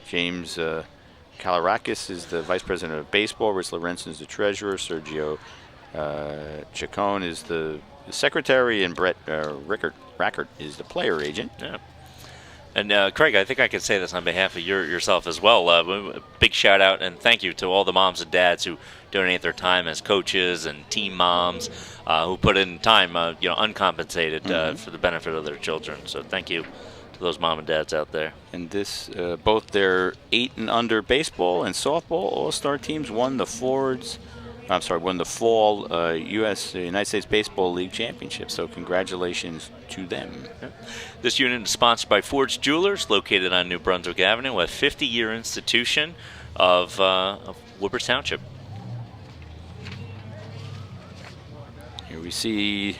James Kalarakis is the vice president of baseball. Rich Lorenzen is the treasurer. Sergio Chacon is the secretary, and Brett Rackert is the player agent. Yeah. And Craig, I think I can say this on behalf of yourself as well. A big shout out and thank you to all the moms and dads who donate their time as coaches and team moms who put in time, uncompensated for the benefit of their children. So thank you to those mom and dads out there. And this, both their 8 and under baseball and softball all-star teams won the fall United States Baseball League Championship. So congratulations to them. Yeah. This unit is sponsored by Ford's Jewelers, located on New Brunswick Avenue, a 50-year institution of Woodbridge Township. Here we see,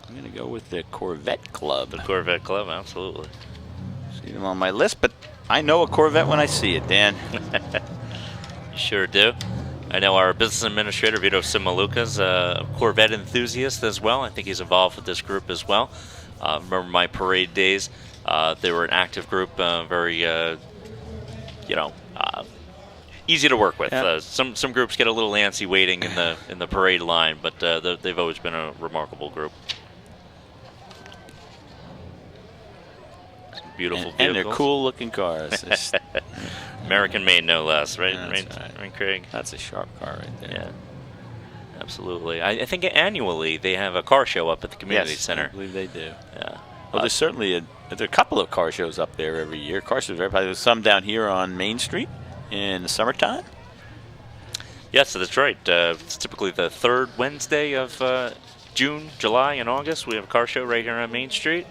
I'm going to go with the Corvette Club. The Corvette Club, absolutely. See them on my list, but I know a Corvette when I see it, Dan. You sure do. I know our business administrator, Vito Simaluka's a Corvette enthusiast as well. I think he's involved with this group as well. Remember my parade days. They were an active group, very, easy to work with. Yeah. Some groups get a little antsy waiting in the parade line, but they've always been a remarkable group. Some beautiful and vehicles. they're cool-looking cars. American made, no less, right? Yeah, right, that's right. right, Craig? That's a sharp car right there. Yeah, absolutely. I think annually they have a car show up at the community Yes, center. I believe they do. Yeah. Well, there's certainly there are a couple of car shows up there every year. Car shows, everybody. There's some down here on Main Street in the summertime. Yes, that's right. It's typically the third Wednesday of June, July, and August. We have a car show right here on Main Street.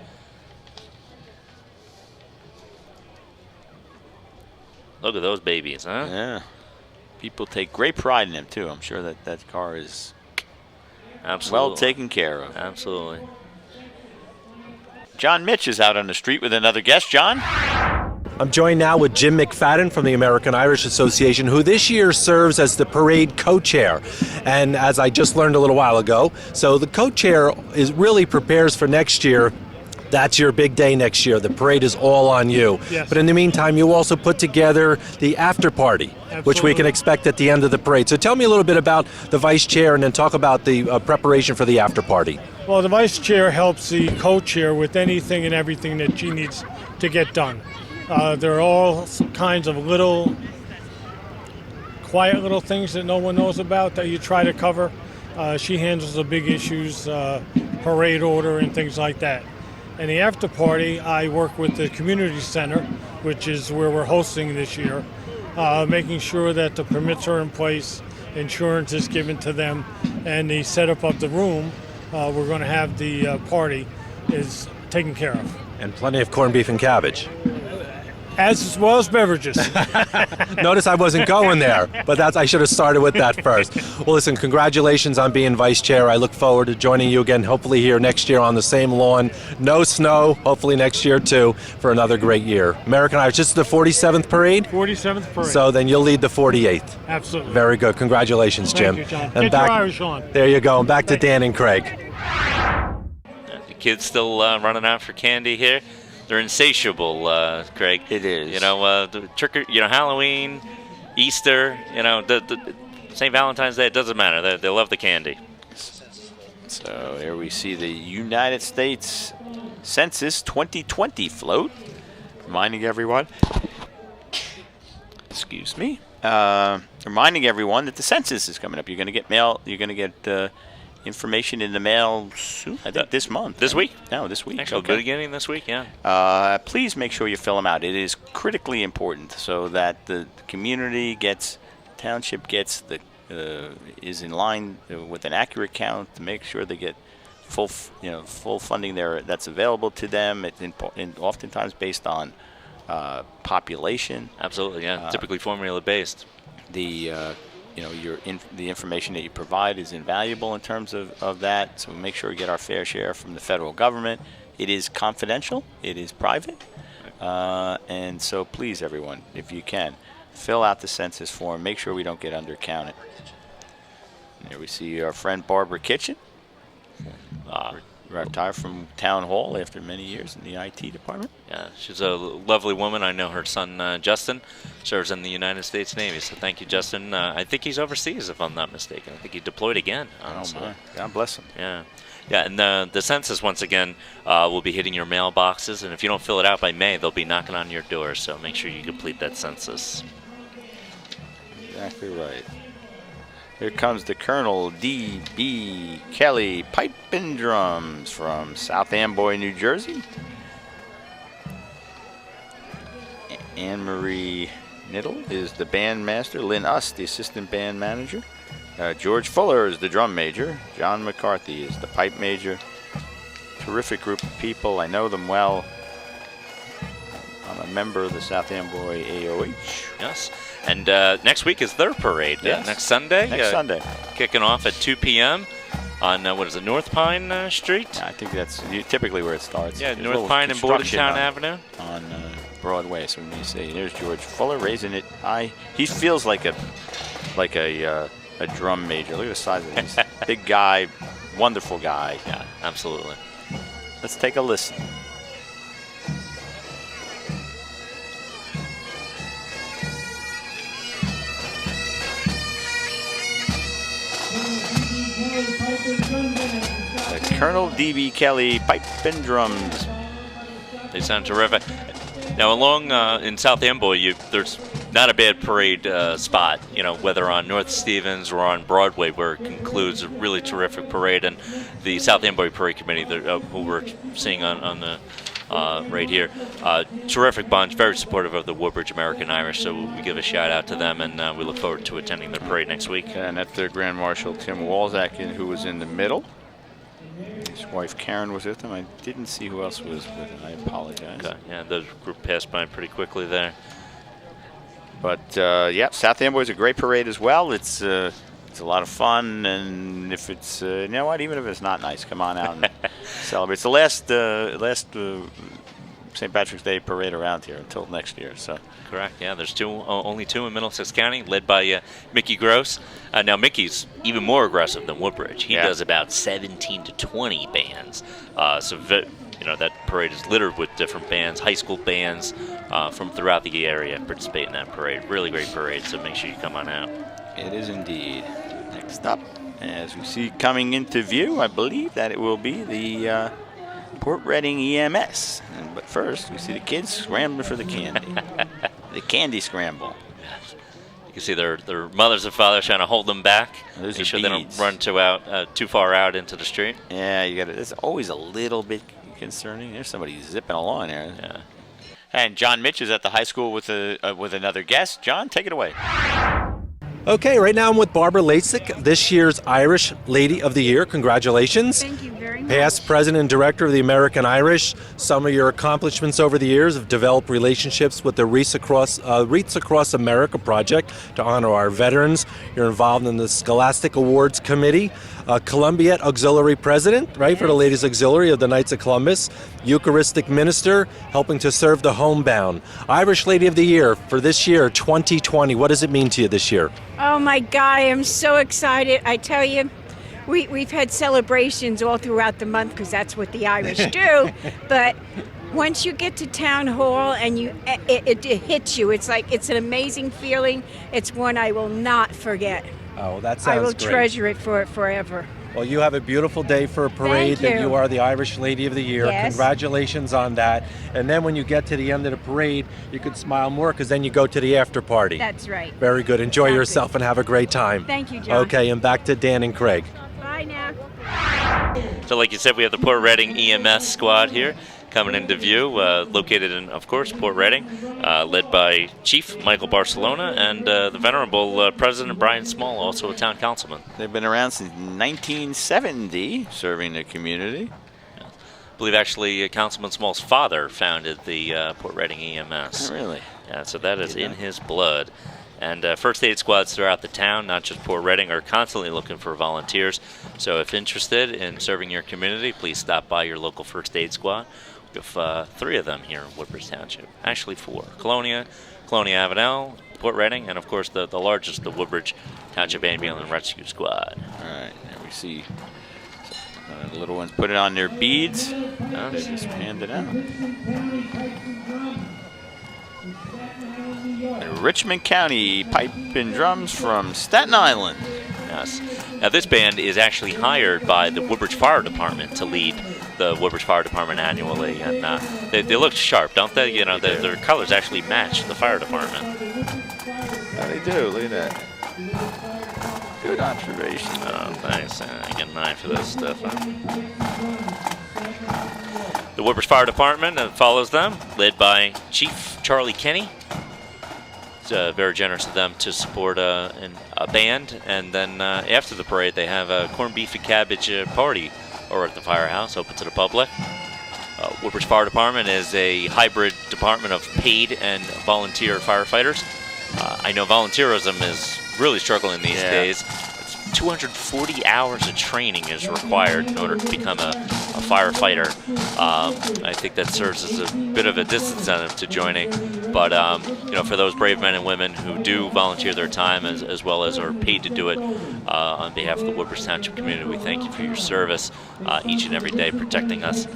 Look at those babies, huh? Yeah. People take great pride in them, too. I'm sure that car is Absolutely. well taken care of. Absolutely. John Mitch is out on the street with another guest. John? I'm joined now with Jim McFadden from the American Irish Association, who this year serves as the parade co-chair. And as I just learned a little while ago, so the co-chair really prepares for next year. That's your big day next year. The parade is all on you. Yes. But in the meantime, you also put together the after party, which we can Absolutely. expect at the end of the parade. So tell me a little bit about the vice chair and then talk about the preparation for the after party. Well, the vice chair helps the co-chair with anything and everything that she needs to get done. There are all kinds of little, quiet little things that no one knows about that you try to cover. She handles the big issues, parade order and things like that. And the after party, I work with the community center, which is where we're hosting this year, making sure that the permits are in place, insurance is given to them, and the setup of the room we're going to have the party is taken care of. And plenty of corned beef and cabbage. As well as beverages. Notice I wasn't going there, but I should have started with that first. Well, listen, congratulations on being vice chair. I look forward to joining you again, hopefully here next year on the same lawn. No snow, hopefully next year too, for another great year. American Irish, this is the 47th parade? 47th parade. So then you'll lead the 48th. Absolutely. Very good. Congratulations, Jim. Thank you, John. And Get your Irish on. There you go. And back to Dan and Craig. The kids still running out for candy here. They're insatiable, Craig. It is. You know, the Halloween, Easter, the St. Valentine's Day, it doesn't matter. They love the candy. So here we see the United States Census 2020 float. Reminding everyone, excuse me, reminding everyone that the census is coming up. You're going to get mail. You're going to get information in the mail soon. I think this month. This week? No, this week. Actually, Okay. beginning this week, yeah. Please make sure you fill them out. It is critically important so that the community gets, township gets is in line with an accurate count to make sure they get full funding there that's available to them. It's oftentimes based on population. Absolutely, yeah. Typically formula based. The the information that you provide is invaluable in terms of that. So we make sure we get our fair share from the federal government. It is confidential. It is private. And so please, everyone, if you can, fill out the census form. Make sure we don't get undercounted. And there we see our friend Barbara Kitchen. Retired from Town Hall after many years in the IT department. Yeah, she's a lovely woman. I know her son, Justin, serves in the United States Navy. So thank you, Justin. I think he's overseas, if I'm not mistaken. I think he deployed again, honestly. Oh, my. God bless him. Yeah. Yeah, and the census, once again, will be hitting your mailboxes. And if you don't fill it out by May, they'll be knocking on your door. So make sure you complete that census. Exactly right. Here comes the Colonel D.B. Kelly, pipe and drums from South Amboy, New Jersey. Anne-Marie Niddle is the band master. Lynn Us, the assistant band manager. George Fuller is the drum major. John McCarthy is the pipe major. Terrific group of people. I know them well. I'm a member of the South Amboy AOH. Yes. And next week is their parade. Yes. Next Sunday. Next Sunday. Kicking off at 2 p.m. on, North Pine Street? Yeah, I think that's typically where it starts. Yeah, There's a North little Pine and construction Bordentown Avenue. On Broadway. So when you say, there's George Fuller raising it high. He feels like a drum major. Look at the size of him. He's a big guy, wonderful guy. Yeah, absolutely. Let's take a listen. Colonel D.B. Kelly, pipe and drums. They sound terrific. Now, along in South Amboy, there's not a bad parade spot, you know, whether on North Stevens or on Broadway, where it concludes a really terrific parade. And the South Amboy Parade Committee, who we're seeing on the right here, terrific bunch, very supportive of the Woodbridge American Irish, so we give a shout out to them, and we look forward to attending their parade next week. And that's their Grand Marshal Tim Walzak, who was in the middle. His wife Karen was with them. I didn't see who else was with him. I apologize. Okay. Yeah, the group passed by pretty quickly there. But yeah, South Amboy is a great parade as well. It's a lot of fun, and if it's you know what, even if it's not nice, come on out and celebrate. It's the last St. Patrick's Day parade around here until next year. So correct. Yeah, there's only two in Middlesex County, led by Mickey Gross. Now Mickey's even more aggressive than Woodbridge. He does about 17 to 20 bands. You know, that parade is littered with different bands, high school bands from throughout the area participate in that parade. Really great parade. So make sure you come on out. It is indeed. Next up, as we see coming into view, I believe that it will be the Port Reading EMS. But first, we see the kids scrambling for the candy. The candy scramble. You can see their mothers and fathers trying to hold them back. Those Make are sure they don't run too far out into the street. Yeah, you got it. It's always a little bit concerning. There's somebody zipping along there. Yeah. And John Mitch is at the high school with another guest. John, take it away. Okay, right now I'm with Barbara Lasik, this year's Irish Lady of the Year. Congratulations. Thank you very much. Past president and director of the American Irish. Some of your accomplishments over the years have developed relationships with the Wreaths Across America project to honor our veterans. You're involved in the Scholastic Awards Committee. Columbiate Auxilary President, right, for the Ladies Auxiliary of the Knights of Columbus. Eucharistic Minister, helping to serve the homebound. Irish Lady of the Year for this year, 2020. What does it mean to you this year? Oh my God, I am so excited. I tell you, we've had celebrations all throughout the month because that's what the Irish do. But once you get to town hall and it hits you, it's like it's an amazing feeling. It's one I will not forget. Oh, that sounds I will great. treasure it for forever. Well, you have a beautiful day for a parade. Thank That you are the Irish Lady of the Year. Yes. Congratulations on that. And then when you get to the end of the parade, you can smile more because then you go to the after party. That's right. Very good. Enjoy That's yourself and have a great time. Thank you, John. Okay, and back to Dan and Craig. Bye now. So like you said, we have the Port Reading EMS squad here coming into view, located in, of course, Port Reading, led by Chief Michael Barcelona and the venerable President Brian Small, also a town councilman. They've been around since 1970, serving the community. I believe actually Councilman Small's father founded the Port Reading EMS. Oh, really? Yeah, so that is in his blood. And first aid squads throughout the town, not just Port Reading, are constantly looking for volunteers. So if interested in serving your community, please stop by your local first aid squad. We have 3 of them here in Woodbridge Township. Actually 4. Colonia, Avenel, Port Reading, and of course the largest, the Woodbridge Township Ambulance Rescue Squad. All right, there we see the little ones put it on their beads. They just hand it out. Richmond County Pipe and Drums from Staten Island. Yes. Now this band is actually hired by the Woodbridge Fire Department to lead the Woodbridge Fire Department annually, and they look sharp, don't they? You know, their colors actually match the fire department. Yeah, they do. Look at that. Good observation. Oh, thanks. I get an eye for this stuff. Huh? The Woodbridge Fire Department follows them, led by Chief Charlie Kenny. It's very generous of them to support a band, and then after the parade they have a corned beef and cabbage party over at the firehouse, open to the public. Woodbridge Fire Department is a hybrid department of paid and volunteer firefighters. I know volunteerism is really struggling these days. 240 hours of training is required in order to become a firefighter. I think that serves as a bit of a disincentive to joining. But you know, for those brave men and women who do volunteer their time as well as are paid to do it on behalf of the Woodbridge Township community, we thank you for your service each and every day protecting us.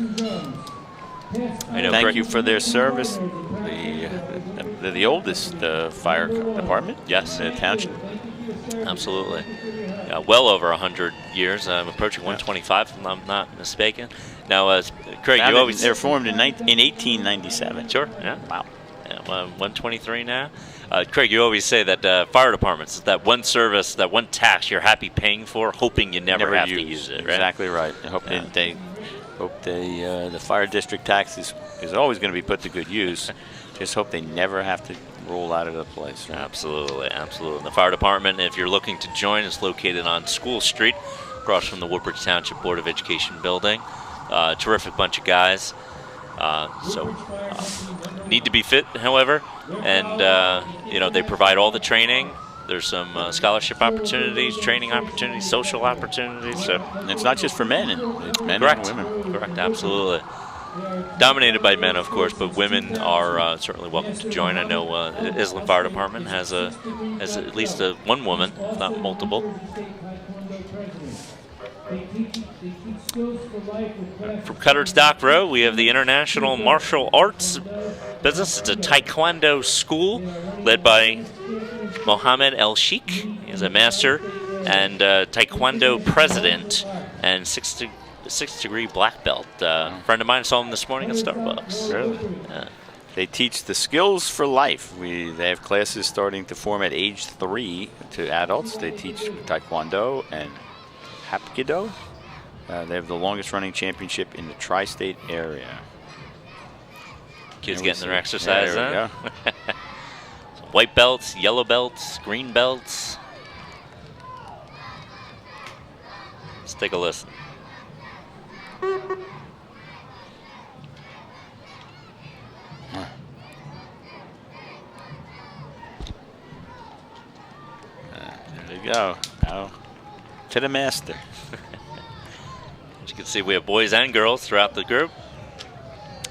I know Thank you for their service. They're the oldest fire department. Yes, in the township. Absolutely. well over 100 years. I'm approaching 125, if I'm not mistaken. Now, Craig, you always... They're formed in 1897. Sure, yeah. Wow. Yeah, 123 now. Craig, you always say that fire departments is that one service, that one tax you're happy paying for, hoping you never have to use it, right? Exactly right. I hope the fire district tax is always going to be put to good use. Just hope they never have to roll out of the place. Right? Absolutely, absolutely. The fire department, if you're looking to join, is located on School Street, across from the Woodbridge Township Board of Education building. Terrific bunch of guys. Need to be fit, however, and they provide all the training. There's some scholarship opportunities, training opportunities, social opportunities. So and it's not just for men; it's men correct. and women. Correct, absolutely. Dominated by men, of course, but women are certainly welcome to join. I know Island Fire Department has at least one woman, if not multiple. From Cutter's Dock Road, we have the International Martial Arts business. It's a Taekwondo school led by Mohammed El Sheikh. He's a master and Taekwondo president and sixth degree black belt. A friend of mine saw him this morning at Starbucks. Really? Yeah. They teach the skills for life. They have classes starting to form at age 3 to adults. They teach Taekwondo and Hapkido. They have the longest running championship in the tri-state area. Kids getting their exercise, yeah, huh? White belts, yellow belts, green belts. Let's take a listen. There you go. Now to the master. As you can see, we have boys and girls throughout the group.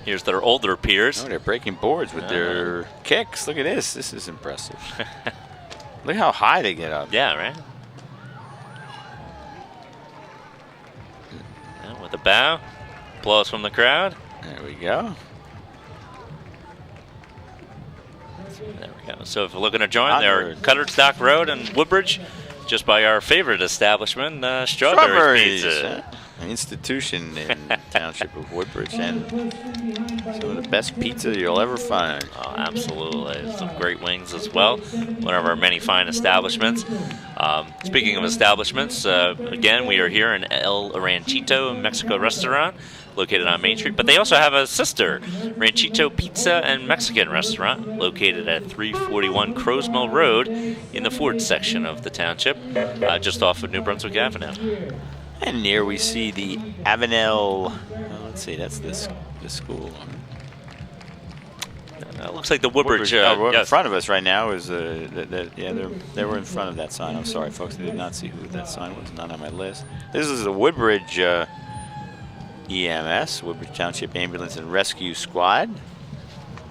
Here's their older peers. Oh, they're breaking boards with their kicks. Look at this. This is impressive. Look how high they get up. Yeah, right? Yeah, with a bow. Applause from the crowd. There we go. There we go. So if you're looking to join, they're Cutter's Dock Road and Woodbridge, just by our favorite establishment, Strawberries Pizza. An institution in the township of Woodbridge, and some of the best pizza you'll ever find. Oh, absolutely. Some great wings as well. One of our many fine establishments. Speaking of establishments, again, we are here in El Ranchito Mexico restaurant, located on Main Street. But they also have a sister, Ranchito Pizza and Mexican restaurant, located at 341 Crows Mill Road in the Ford section of the township, just off of New Brunswick Avenue. And near we see the Avenel, let's see, that's this school. It looks like the Woodbridge. In front of us right now is, they were in front of that sign. I'm sorry, folks, I did not see who that sign was, not on my list. This is the Woodbridge EMS, Woodbridge Township Ambulance and Rescue Squad.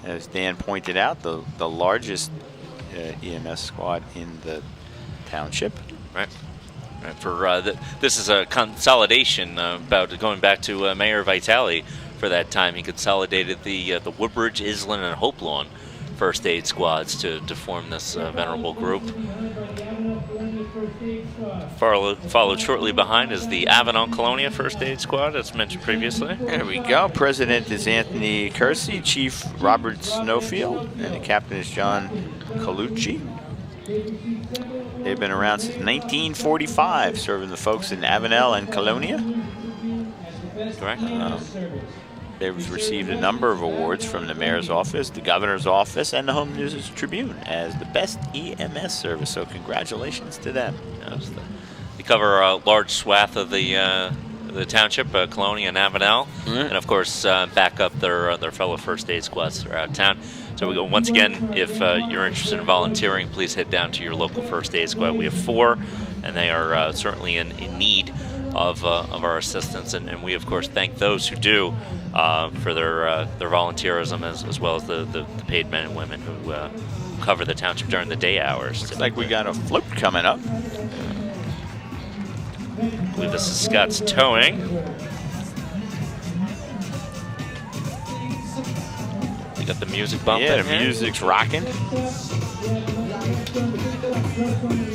As Dan pointed out, the largest EMS squad in the township. Right. This is a consolidation about going back to Mayor Vitale. For that time, he consolidated the Woodbridge, Island, and Hope Lawn first aid squads to form this venerable group. Followed shortly behind is the Avedon Colonia first aid squad, as mentioned previously. There we go. President is Anthony Kersey, Chief Robert Snowfield, and the captain is John Colucci. They've been around since 1945, serving the folks in Avenel and Colonia. Correct. They've received a number of awards from the mayor's office, the governor's office, and the Home News Tribune as the best EMS service. So congratulations to them. They cover a large swath of the township, Colonia and Avenel, and of course back up their fellow first aid squads throughout town. So we go once again. If you're interested in volunteering, please head down to your local first aid squad. We have 4, and they are certainly in need of our assistance, and we of course thank those who do for their volunteerism as well as the paid men and women who cover the township during the day hours. Looks like we got a float coming up. I believe this is Scott's towing. We got the music bumping. Yeah, the music's rocking.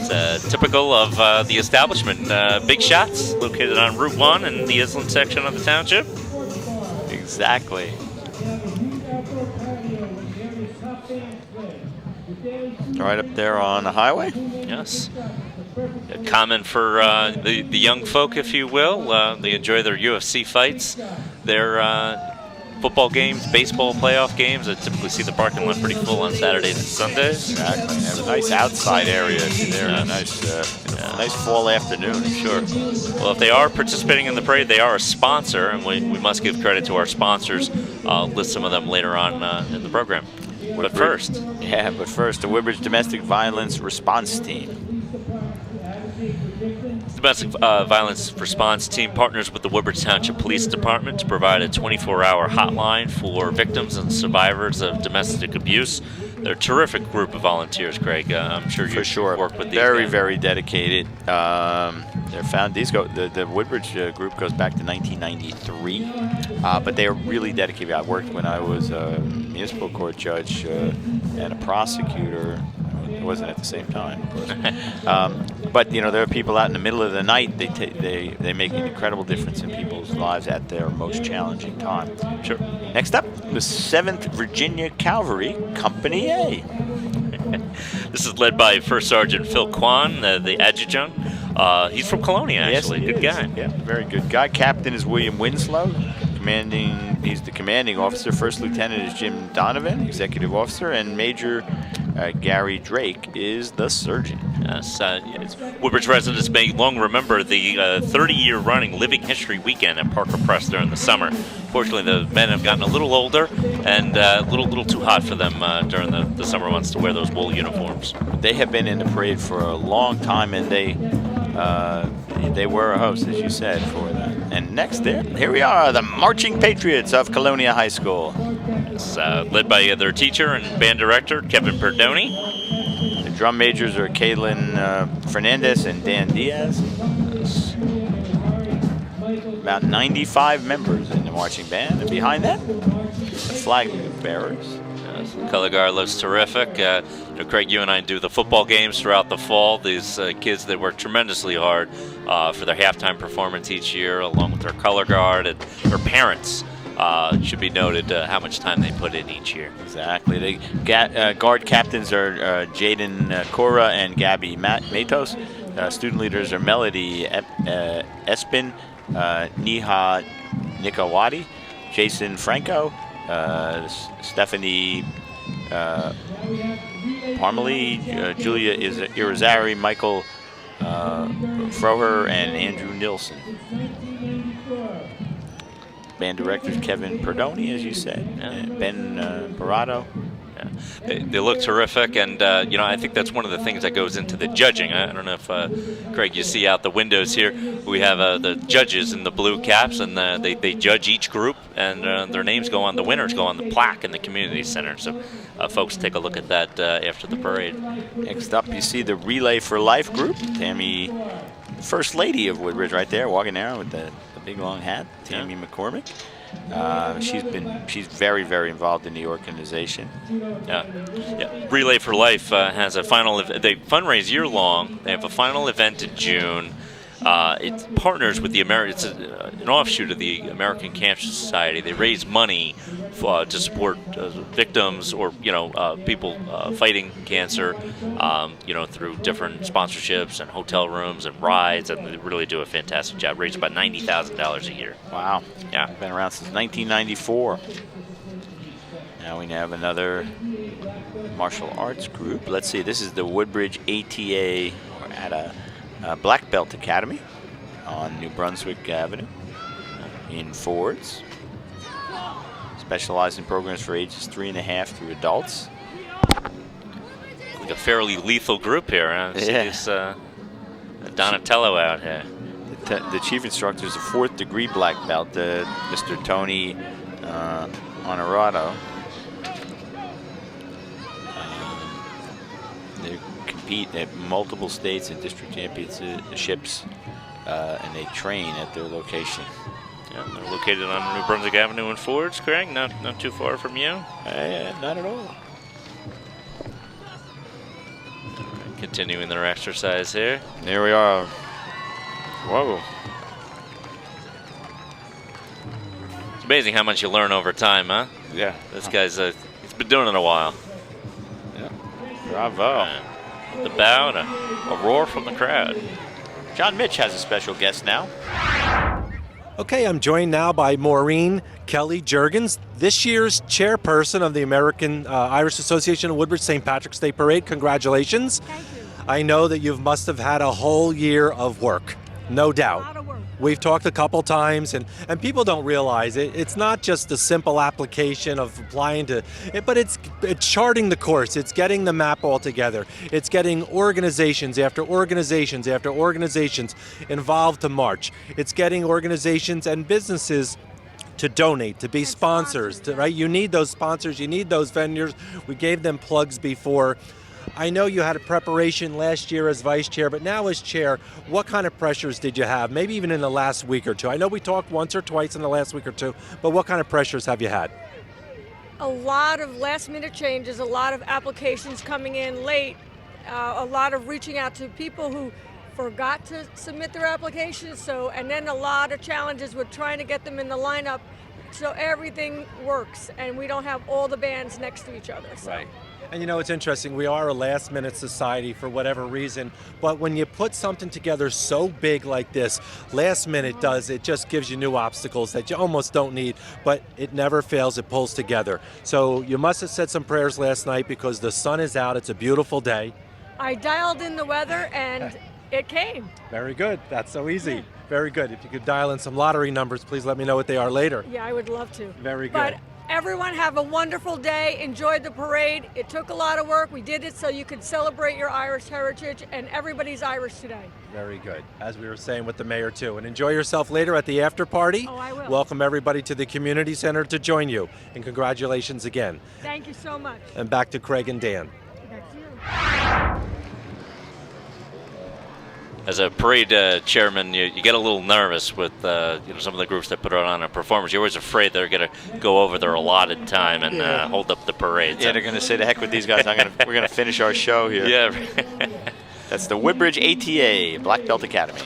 It's typical of the establishment. Big Shots, located on Route 1 in the Island section of the township. Exactly. Right up there on the highway. Yes. A common for the young folk, if you will. They enjoy their UFC fights, their football games, baseball playoff games. I typically see the parking lot pretty full on Saturdays and Sundays. Exactly. They have a nice outside area there. Yeah. Nice fall afternoon, I'm sure. Well, if they are participating in the parade, they are a sponsor, and we must give credit to our sponsors. I'll list some of them later on in the program. But first, the Woodbridge Domestic Violence Response Team. The Domestic Violence Response Team partners with the Woodbridge Township Police Department to provide a 24-hour hotline for victims and survivors of domestic abuse. They're a terrific group of volunteers, Craig. I'm sure you've worked with these guys. Very dedicated. They're found. The Woodbridge group goes back to 1993, but they are really dedicated. I worked when I was a municipal court judge and a prosecutor. It wasn't at the same time, of course. But you know, there are people out in the middle of the night. They make an incredible difference in people's lives at their most challenging time. Sure. Next up, the 7th Virginia Calvary, Company A. This is led by First Sergeant Phil Kwan, the adjutant. He's from Colonia, actually. Yes, good guy. Yeah, very good guy. Captain is William Winslow. He's the commanding officer. First lieutenant is Jim Donovan, executive officer, and Major Gary Drake is the surgeon. Yes, Woodbridge residents may long remember the 30-year running Living History Weekend at Parker Press during the summer. Fortunately, the men have gotten a little older and a little too hot for them during the summer months to wear those wool uniforms. They have been in the parade for a long time, and they were a host, as you said, for that. And next, here we are, the Marching Patriots of Colonia High School. It's led by their teacher and band director, Kevin Perdoni. The drum majors are Kaylin Fernandez and Dan Diaz. About 95 members in the marching band. And behind that, the flag bearers. The color guard looks terrific. Craig, you and I do the football games throughout the fall. These kids, they work tremendously hard for their halftime performance each year, along with their color guard and their parents. Should be noted how much time they put in each year. Exactly. The guard captains are Jaden Cora and Gabby Matos. Student leaders are Melody Espin, Neha Nikawati, Jason Franco, Stephanie Parmalee, Julia Irizarry, Michael Froher, and Andrew Nilsson. Band directors Kevin Perdoni, as you said, Ben Barato. Yeah. They look terrific, and I think that's one of the things that goes into the judging. I don't know if Craig, you see out the windows here, we have the judges in the blue caps, and they judge each group, and their names go on. The winners go on the plaque in the community center. So folks, take a look at that after the parade. Next up, you see the Relay for Life group. Tammy, First Lady of Woodbridge, right there, walking there with the big long hat. Tammy McCormick. She's very, very involved in the organization. Yeah. Relay for Life has a final. They fundraise year long. They have a final event in June. It partners with it's an offshoot of the American Cancer Society. They raise money to support victims or people fighting cancer, through different sponsorships and hotel rooms and rides, and they really do a fantastic job. Raise about $90,000 a year. Wow. Yeah. Been around since 1994. Now we have another martial arts group. Let's see. This is the Woodbridge ATA or ATA. Black Belt Academy on New Brunswick Avenue in Fords. Specialized in programs for ages 3.5 through adults. Like a fairly lethal group here. Huh? It's Donatello out here. The chief instructor is a 4th degree black belt, Mr. Tony Honorato. They compete at multiple states and district championships, and they train at their location. Yeah, they're located on New Brunswick Avenue in Fords, Craig. Not too far from you. Not at all. Continuing their exercise here. There we are. Whoa. It's amazing how much you learn over time, huh? Yeah. This guy's, he's been doing it a while. Yeah. Bravo. The bow and a roar from the crowd. John Mitch has a special guest now. Okay, I'm joined now by Maureen Kelly Jergens, this year's chairperson of the American Irish Association of Woodbridge St. Patrick's Day Parade. Congratulations. Thank you. I know that you must have had a whole year of work, no doubt. A lot of work. We've talked a couple times, and people don't realize it. It's not just a simple application of applying to it, but it's charting the course. It's getting the map all together. It's getting organizations after organizations after organizations involved to march. It's getting organizations and businesses to donate, to be sponsors, right? You need those sponsors, you need those vendors. We gave them plugs before. I know you had a preparation last year as vice chair, but now as chair, what kind of pressures did you have? Maybe even in the last week or two. I know we talked once or twice in the last week or two, but what kind of pressures have you had? A lot of last minute changes, a lot of applications coming in late, a lot of reaching out to people who forgot to submit their applications, and then a lot of challenges with trying to get them in the lineup so everything works and we don't have all the bands next to each other. So. Right. And you know, it's interesting, we are a last minute society for whatever reason, but when you put something together so big like this, last minute it just gives you new obstacles that you almost don't need, but it never fails, it pulls together. So you must have said some prayers last night because the sun is out, it's a beautiful day. I dialed in the weather and it came. Very good, that's so easy. Very good. If you could dial in some lottery numbers, please let me know what they are later. Yeah, I would love to. Very good. But everyone have a wonderful day. Enjoy the parade. It took a lot of work. We did it so you could celebrate your Irish heritage, and everybody's Irish today. Very good. As we were saying with the mayor too. And enjoy yourself later at the after party. Oh, I will. Welcome everybody to the community center to join you. And congratulations again. Thank you so much. And back to Craig and Dan. Back to you. As a parade chairman, you get a little nervous with some of the groups that put on a performance. You're always afraid they're going to go over their allotted time and hold up the parade. Yeah, they're going to say, the heck with these guys. We're going to finish our show here. Yeah. That's the Woodbridge ATA, Black Belt Academy.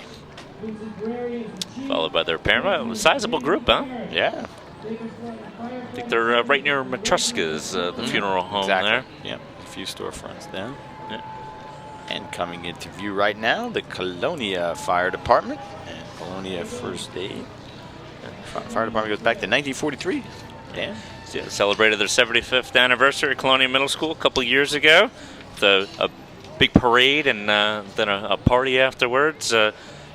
Followed by their parent. Well, a sizable group, huh? Yeah. I think they're right near Matruska's, the funeral home there. Yeah, a few storefronts there. Yeah. And coming into view right now, the Colonia Fire Department and Colonia First Aid. Fire Department goes back to 1943. Dan? Yeah, celebrated their 75th anniversary at Colonia Middle School a couple years ago. With a big parade and then a party afterwards.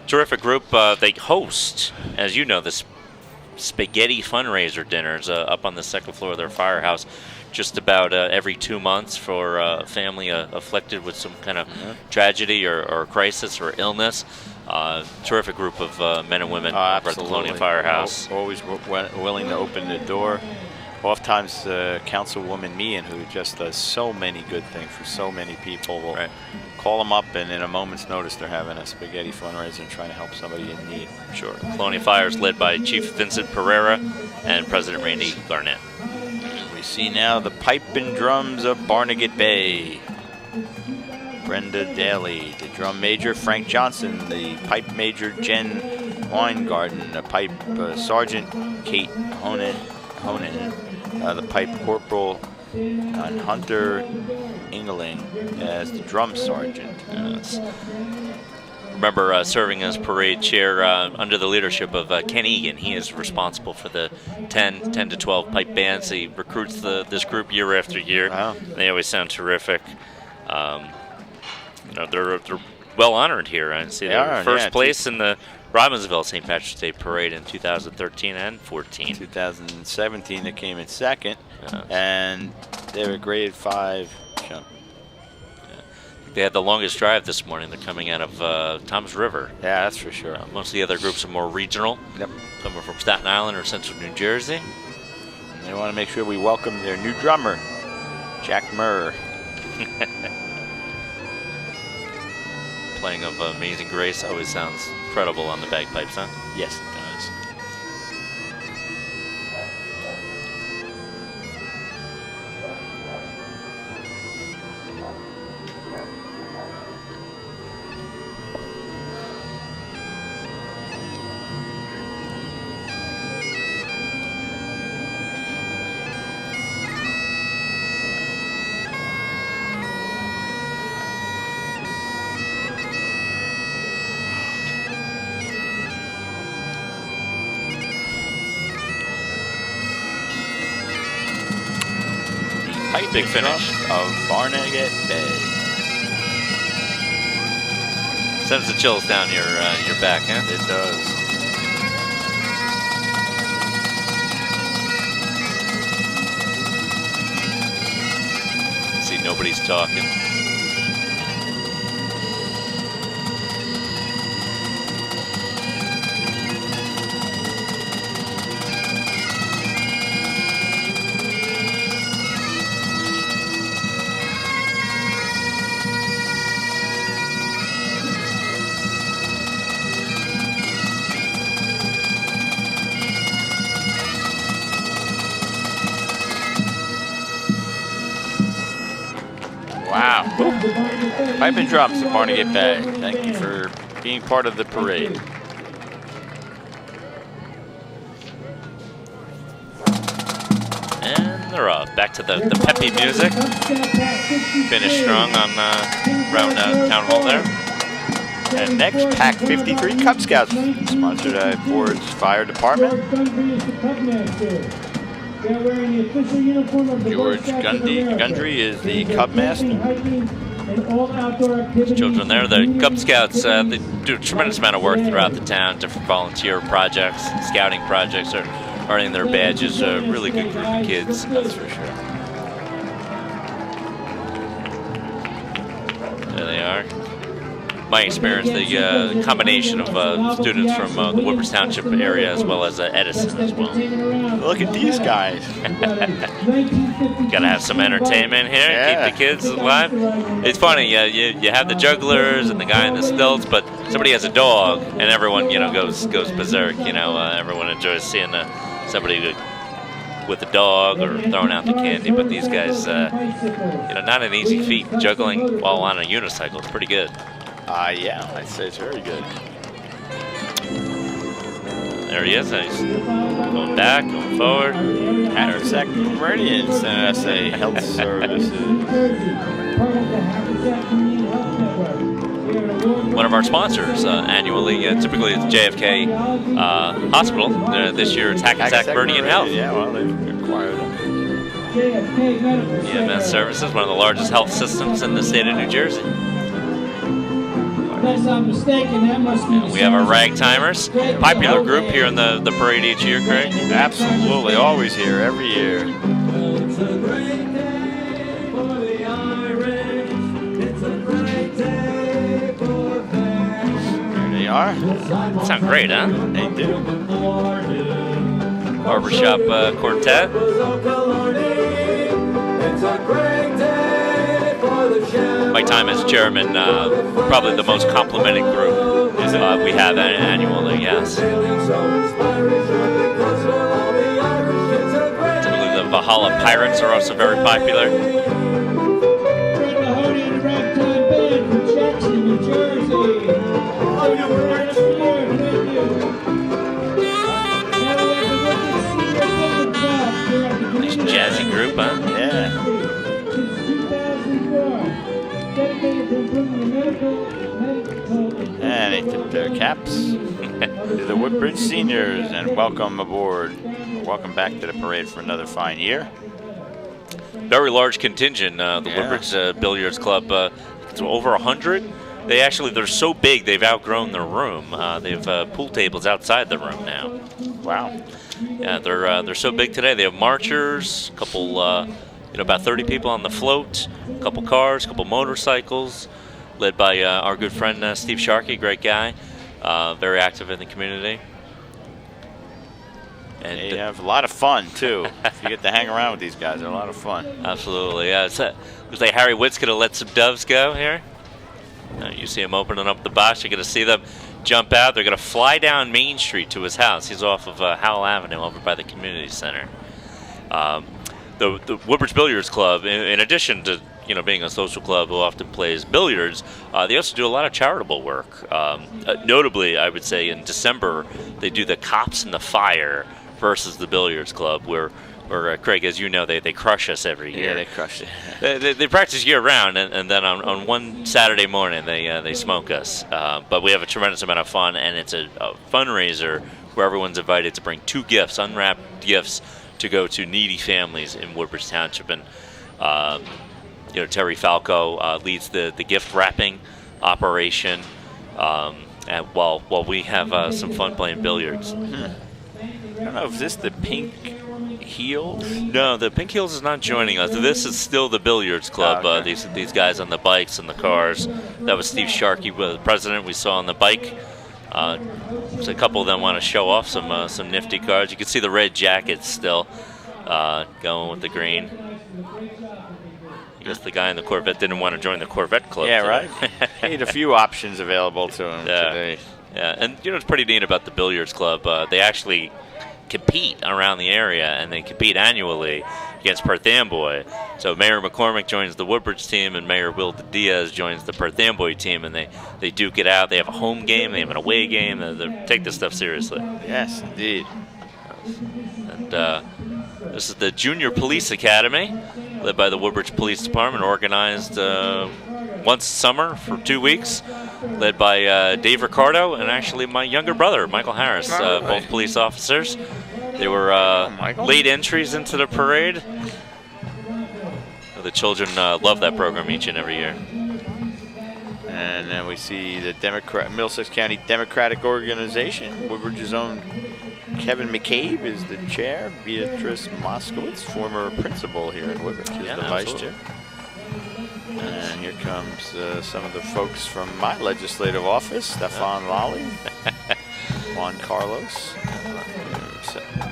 Terrific group. They host, as you know, this spaghetti fundraiser dinners up on the second floor of their firehouse just about every 2 months for a family afflicted with some kind of tragedy or crisis or illness. Terrific group of men and women over at the Colonia Firehouse. Always willing to open the door. Oftentimes, Councilwoman Meehan, who just does so many good things for so many people, will call them up, and in a moment's notice, they're having a spaghetti fundraiser and trying to help somebody in need. Sure. Colonia Fire is led by Chief Vincent Pereira and President Randy Garnett. We see now the pipe and drums of Barnegat Bay. Brenda Daly, the drum major, Frank Johnson, the pipe major, Jen Weingarten, the pipe sergeant, Kate Honan, the pipe corporal, and Hunter Ingling as the drum sergeant. Yes. Remember serving as parade chair under the leadership of Ken Egan. He is responsible for the 10 to 12 pipe bands. He recruits this group year after year. Wow. They always sound terrific. They're well honored here. I see they were first place in the Robbinsville St. Patrick's Day Parade in 2013 and 14. 2017 they came in second, and they were grade 5 jump. They had the longest drive this morning. They're coming out of Toms River. Yeah, that's for sure. Most of the other groups are more regional. Yep. Coming from Staten Island or Central New Jersey. And they want to make sure we welcome their new drummer, Jack Murr. Playing of Amazing Grace always sounds incredible on the bagpipes, huh? Yes, it does. Big finish of Barnegat Bay. Sends the chills down your back, huh? It does. See, nobody's talking. Wow. Pipe and drums at Barnegat Bay. Thank you for being part of the parade. And they're off. Back to the peppy music. Finish strong on around Town Hall there. And next, Pack 53 Cub Scouts, sponsored by Ford's Fire Department. George Gundry is the Cub Master. Children there, the Cub Scouts, they do a tremendous amount of work throughout the town, different volunteer projects, scouting projects, or earning their badges. A really good group of kids, that's for sure. There they are. My experience, the combination of students from the Woodbridge Township area as well as Edison as well. Look at these guys. Gotta have some entertainment here, keep the kids alive. It's funny, you have the jugglers and the guy in the stilts, but somebody has a dog and everyone, goes berserk. Everyone enjoys seeing somebody with a dog or throwing out the candy, but these guys, not an easy feat. Juggling while on a unicycle is pretty good. Yeah, I'd say it's very good. There he is. He's going back, going forward. Hackensack Hibernians, NSA Health Services. One of our sponsors annually. Typically it's JFK Hospital. This year it's Hackensack Hibernian Health. Yeah, well, they've acquired them. EMS Services, one of the largest health systems in the state of New Jersey. Unless I'm mistaken, that must be. We have our ragtimers, popular group here in the parade each year, Craig. Absolutely, always here, every year. It's a great day for the Irish. It's a great day for them. Here they are. Sound great, huh? They do. Barbershop quartet. It's a great day. My time as chairman, probably the most complimented group we have annually, yes. Typically the Valhalla Pirates are also very popular. Nice jazzy group, huh? Yeah. And they tip their caps to the Woodbridge seniors and welcome aboard. Welcome back to the parade for another fine year. Very large contingent. The Woodbridge Billiards Club, it's over 100. They're so big they've outgrown their room. They have pool tables outside the room now. Wow. Yeah, they're so big today. They have marchers, a couple, about 30 people on the float, a couple cars, a couple motorcycles, led by our good friend Steve Sharkey, great guy, very active in the community. And they have a lot of fun too. If you get to hang around with these guys, they're a lot of fun. Absolutely, yeah. Looks like Harry Witt's gonna let some doves go here. You see him opening up the box. You're gonna see them jump out. They're gonna fly down Main Street to his house. He's off of Howell Avenue, over by the community center. The Woodbridge Billiards Club, in addition to being a social club who often plays billiards, they also do a lot of charitable work. Notably, I would say in December they do the Cops and the Fire versus the Billiards Club, where Craig, as you know, they crush us every year. Yeah, they crush it. They practice year round, and then on one Saturday morning they smoke us. But we have a tremendous amount of fun, and it's a fundraiser where everyone's invited to bring 2 gifts, unwrapped gifts, to go to needy families in Woodbridge Township. And Terry Falco leads the gift wrapping operation, and while we have some fun playing billiards. I don't know, is this the Pink Heels? No, the Pink Heels is not joining us. This is still the Billiards Club. Oh, okay. These guys on the bikes and the cars. That was Steve Sharkey, the president we saw on the bike. So a couple of them want to show off some nifty cards. You can see the red jackets still going with the green. I guess the guy in the Corvette didn't want to join the Corvette Club. Yeah, today. right. He had a few options available to him today. Yeah, and it's pretty neat about the Billiards Club. They actually compete around the area, and they compete annually against Perth Amboy. So Mayor McCormick joins the Woodbridge team, and Mayor Will Diaz joins the Perth Amboy team, and they duke it out. They have a home game, they have an away game. They take this stuff seriously. Yes, indeed. And this is the Junior Police Academy, led by the Woodbridge Police Department, organized once summer for 2 weeks, led by Dave Ricardo and actually my younger brother, Michael Harris, both police officers. They were late entries into the parade. The children love that program each and every year. And then we see the Middlesex County Democratic Organization. Woodbridge's own Kevin McCabe is the chair. Beatrice Moskowitz, former principal here in Woodbridge, is the vice chair. And here comes some of the folks from my legislative office, Stefan Lally, Juan Carlos,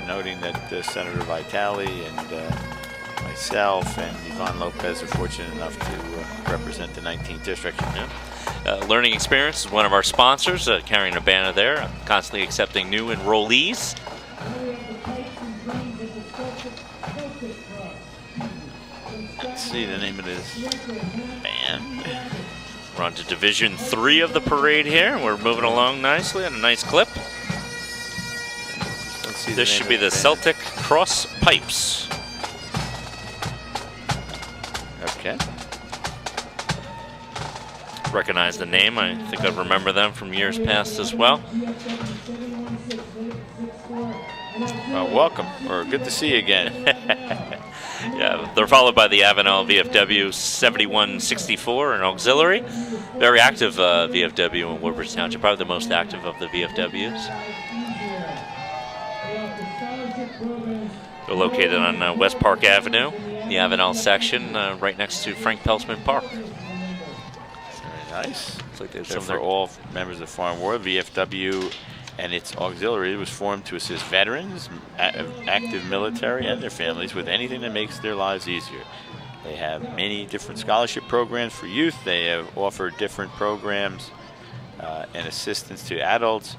noting that Senator Vitale and myself and Yvonne Lopez are fortunate enough to represent the 19th district. Learning Experience is one of our sponsors, carrying a banner there, constantly accepting new enrollees. Let's see the name of this band. We're on to Division 3 of the parade here. We're moving along nicely at a nice clip. This should be the Celtic Cross Pipes. Okay. Recognize the name. I think I remember them from years past as well. Well, welcome, or good to see you again. Yeah, they're followed by the Avenel Vfw 7164 and Auxilary. Very active VFW in Woodbridge Township, probably the most active of the VFWs. They're located on West Park Avenue, the Avenel section, right next to Frank Peltzman Park. Very nice. Looks like They're for all members of Farm World. VFW and its auxiliary was formed to assist veterans, active military, and their families with anything that makes their lives easier. They have many different scholarship programs for youth. They have offered different programs and assistance to adults.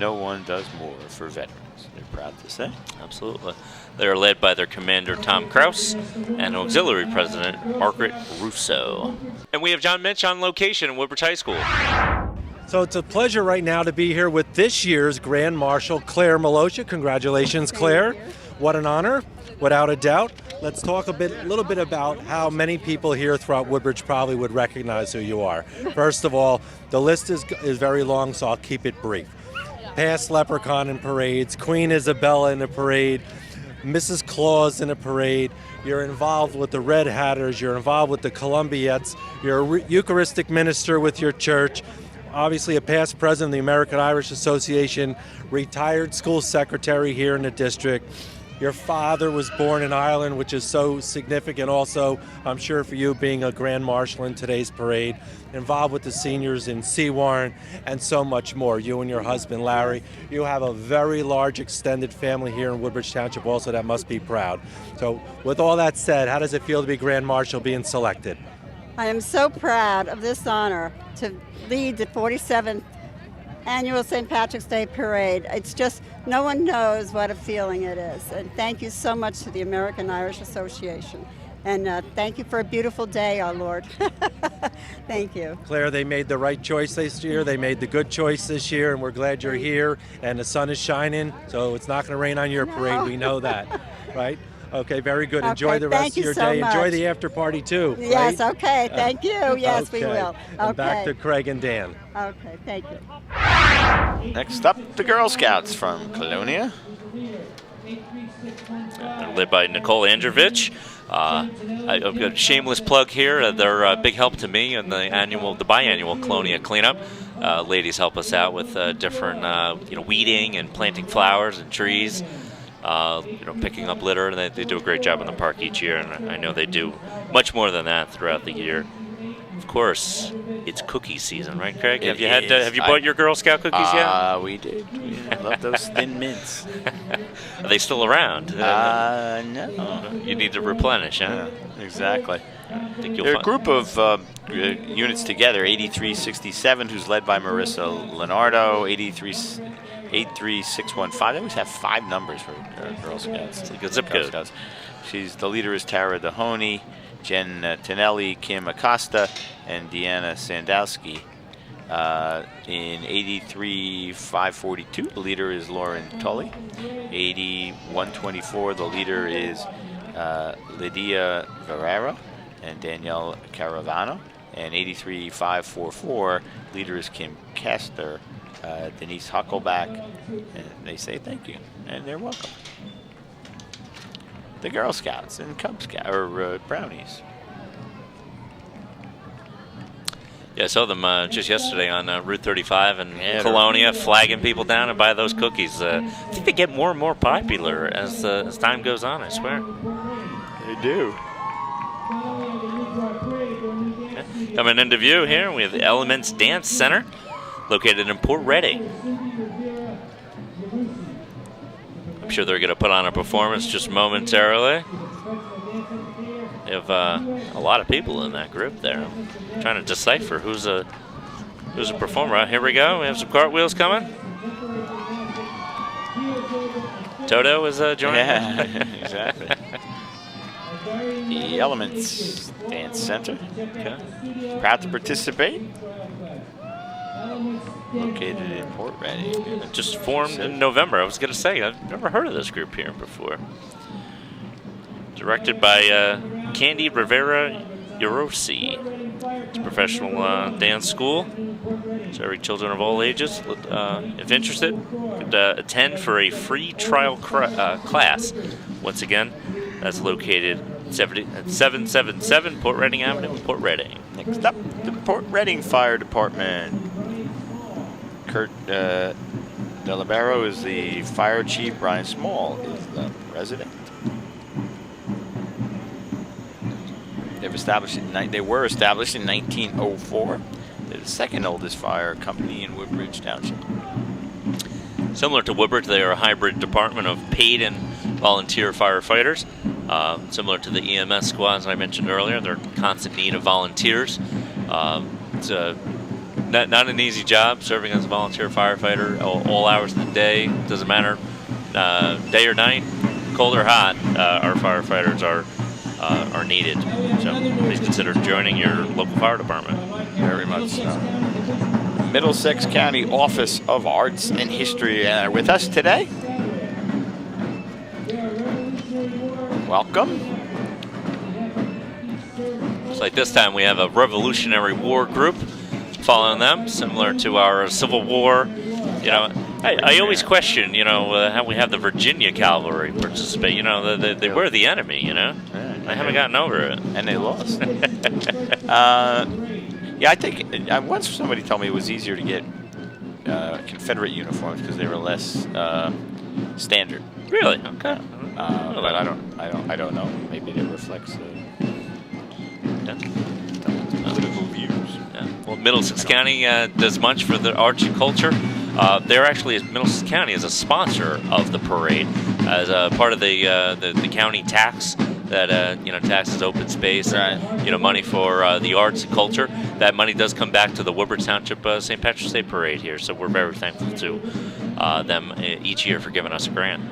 No one does more for veterans, they're proud to say. Absolutely. They are led by their commander, Tom Kraus, and auxiliary president, Margaret Russo. And we have John Mitch on location in Woodbridge High School. So it's a pleasure right now to be here with this year's Grand Marshal, Claire Malosha. Congratulations, Claire. What an honor, without a doubt. Let's talk a little bit about how many people here throughout Woodbridge probably would recognize who you are. First of all, the list is very long, so I'll keep it brief. Past Leprechaun in parades, Queen Isabella in a parade, Mrs. Claus in a parade. You're involved with the Red Hatters, you're involved with the Columbiettes, you're a Eucharistic minister with your church, obviously a past president of the American Irish Association, retired school secretary here in the district. Your father was born in Ireland, which is so significant also, I'm sure, for you being a Grand Marshal in today's parade, involved with the seniors in Seawarren, and so much more. You and your husband, Larry, you have a very large extended family here in Woodbridge Township also that must be proud. So with all that said, how does it feel to be Grand Marshal being selected? I am so proud of this honor to lead the 47th Annual St. Patrick's Day Parade. It's just, no one knows what a feeling it is. And thank you so much to the American Irish Association. And thank you for a beautiful day, our Lord. Thank you. Claire, they made the right choice this year. They made the good choice this year, and we're glad you're here. And the sun is shining, so it's not going to rain on your parade. We know that, right? Okay, very good. Okay, enjoy the rest of your day. Much. Enjoy the after party too. Yes, right? okay. Thank you. Yes, okay. we will. Okay. And back to Craig and Dan. Okay, thank you. Next up, the Girl Scouts from Colonia. They're led by Nicole Androvich. I've got a shameless plug here. They're a big help to me in the biannual Colonia cleanup. Ladies help us out with different, weeding and planting flowers and trees. Picking up litter. They do a great job in the park each year, and I know they do much more than that throughout the year. Of course, it's cookie season, right, Craig? Have you bought your Girl Scout cookies yet? We did. I love those thin mints. Are they still around? No. You need to replenish, huh? Yeah, exactly. I think you'll They're a find group of units together. 8367, who's led by Marissa Leonardo. 83615. They always have 5 numbers for Girl Scouts. It's like a zip code. Scouts. The leader is Tara Dahoney, Jen Tonelli, Kim Acosta, and Deanna Sandowski. In 83542, the leader is Lauren Tully. 8124, the leader is Lydia Guerrero and Danielle Caravano. And 83544, leader is Kim Kester, Denise Huckleback, and they say thank you, and they're welcome. The Girl Scouts and Cub Scouts, or Brownies. Yeah, I saw them just yesterday on Route 35 in Colonia, flagging people down and buy those cookies. I think they get more and more popular as time goes on, I swear. They do. Okay. Coming into view here, we have the Elements Dance Center, located in Port Ready. I'm sure they're going to put on a performance just momentarily. They have a lot of people in that group there. I'm trying to decipher who's a performer. Here we go. We have some cartwheels coming. Toto is joining. Yeah, exactly. The Elements Dance Center. Okay. Proud to participate. Located in Port Ready. It just formed in November. I was going to say, I've never heard of this group here before. Directed by Candy Rivera Yorosi. It's a professional dance school. Serving children of all ages. If interested, could attend for a free trial class. Once again, that's located at 777 Port Reading Avenue, Port Reading. Next up, the Port Reading Fire Department. Kurt Delibero is the fire chief. Brian Small is the president. They were established in 1904. They're the second oldest fire company in Woodbridge Township. Similar to Woodbridge, they are a hybrid department of paid and volunteer firefighters. Similar to the EMS squads I mentioned earlier, they're in constant need of volunteers. It's not an easy job serving as a volunteer firefighter all hours of the day. Doesn't matter day or night, cold or hot. Our firefighters are needed. So please consider joining your local fire department. Very much so. Middlesex County Office of Arts and History with us today. Welcome. Looks like this time we have a Revolutionary War group following them, similar to our Civil War. I always question, how we have the Virginia Cavalry participate. They were the enemy, They haven't gotten over it. And they lost. I think once somebody told me it was easier to get Confederate uniforms because they were less standard. Really? Okay. But I don't know. Maybe it reflects political views. Yeah. Well, Middlesex County does much for the arts and culture. Middlesex County is a sponsor of the parade as a part of the county tax that taxes open space and money for the arts and culture. That money does come back to the Woodbridge Township St. Patrick's Day Parade here, so we're very thankful to them each year for giving us a grant.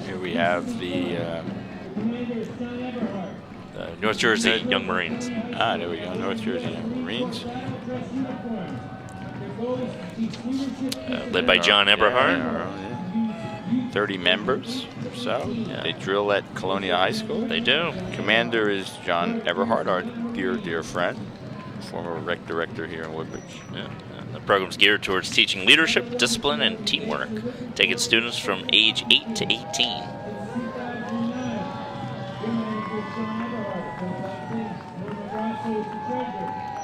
Here we have the North Jersey Young Marines. There we go, North Jersey Young Marines. Led by John Eberhard. 30 members or so. Yeah. They drill at Colonia High School. They do. Commander is John Eberhard, our dear friend, former rec director here in Woodbridge. Yeah. The program's geared towards teaching leadership, discipline, and teamwork, taking students from age 8 to 18.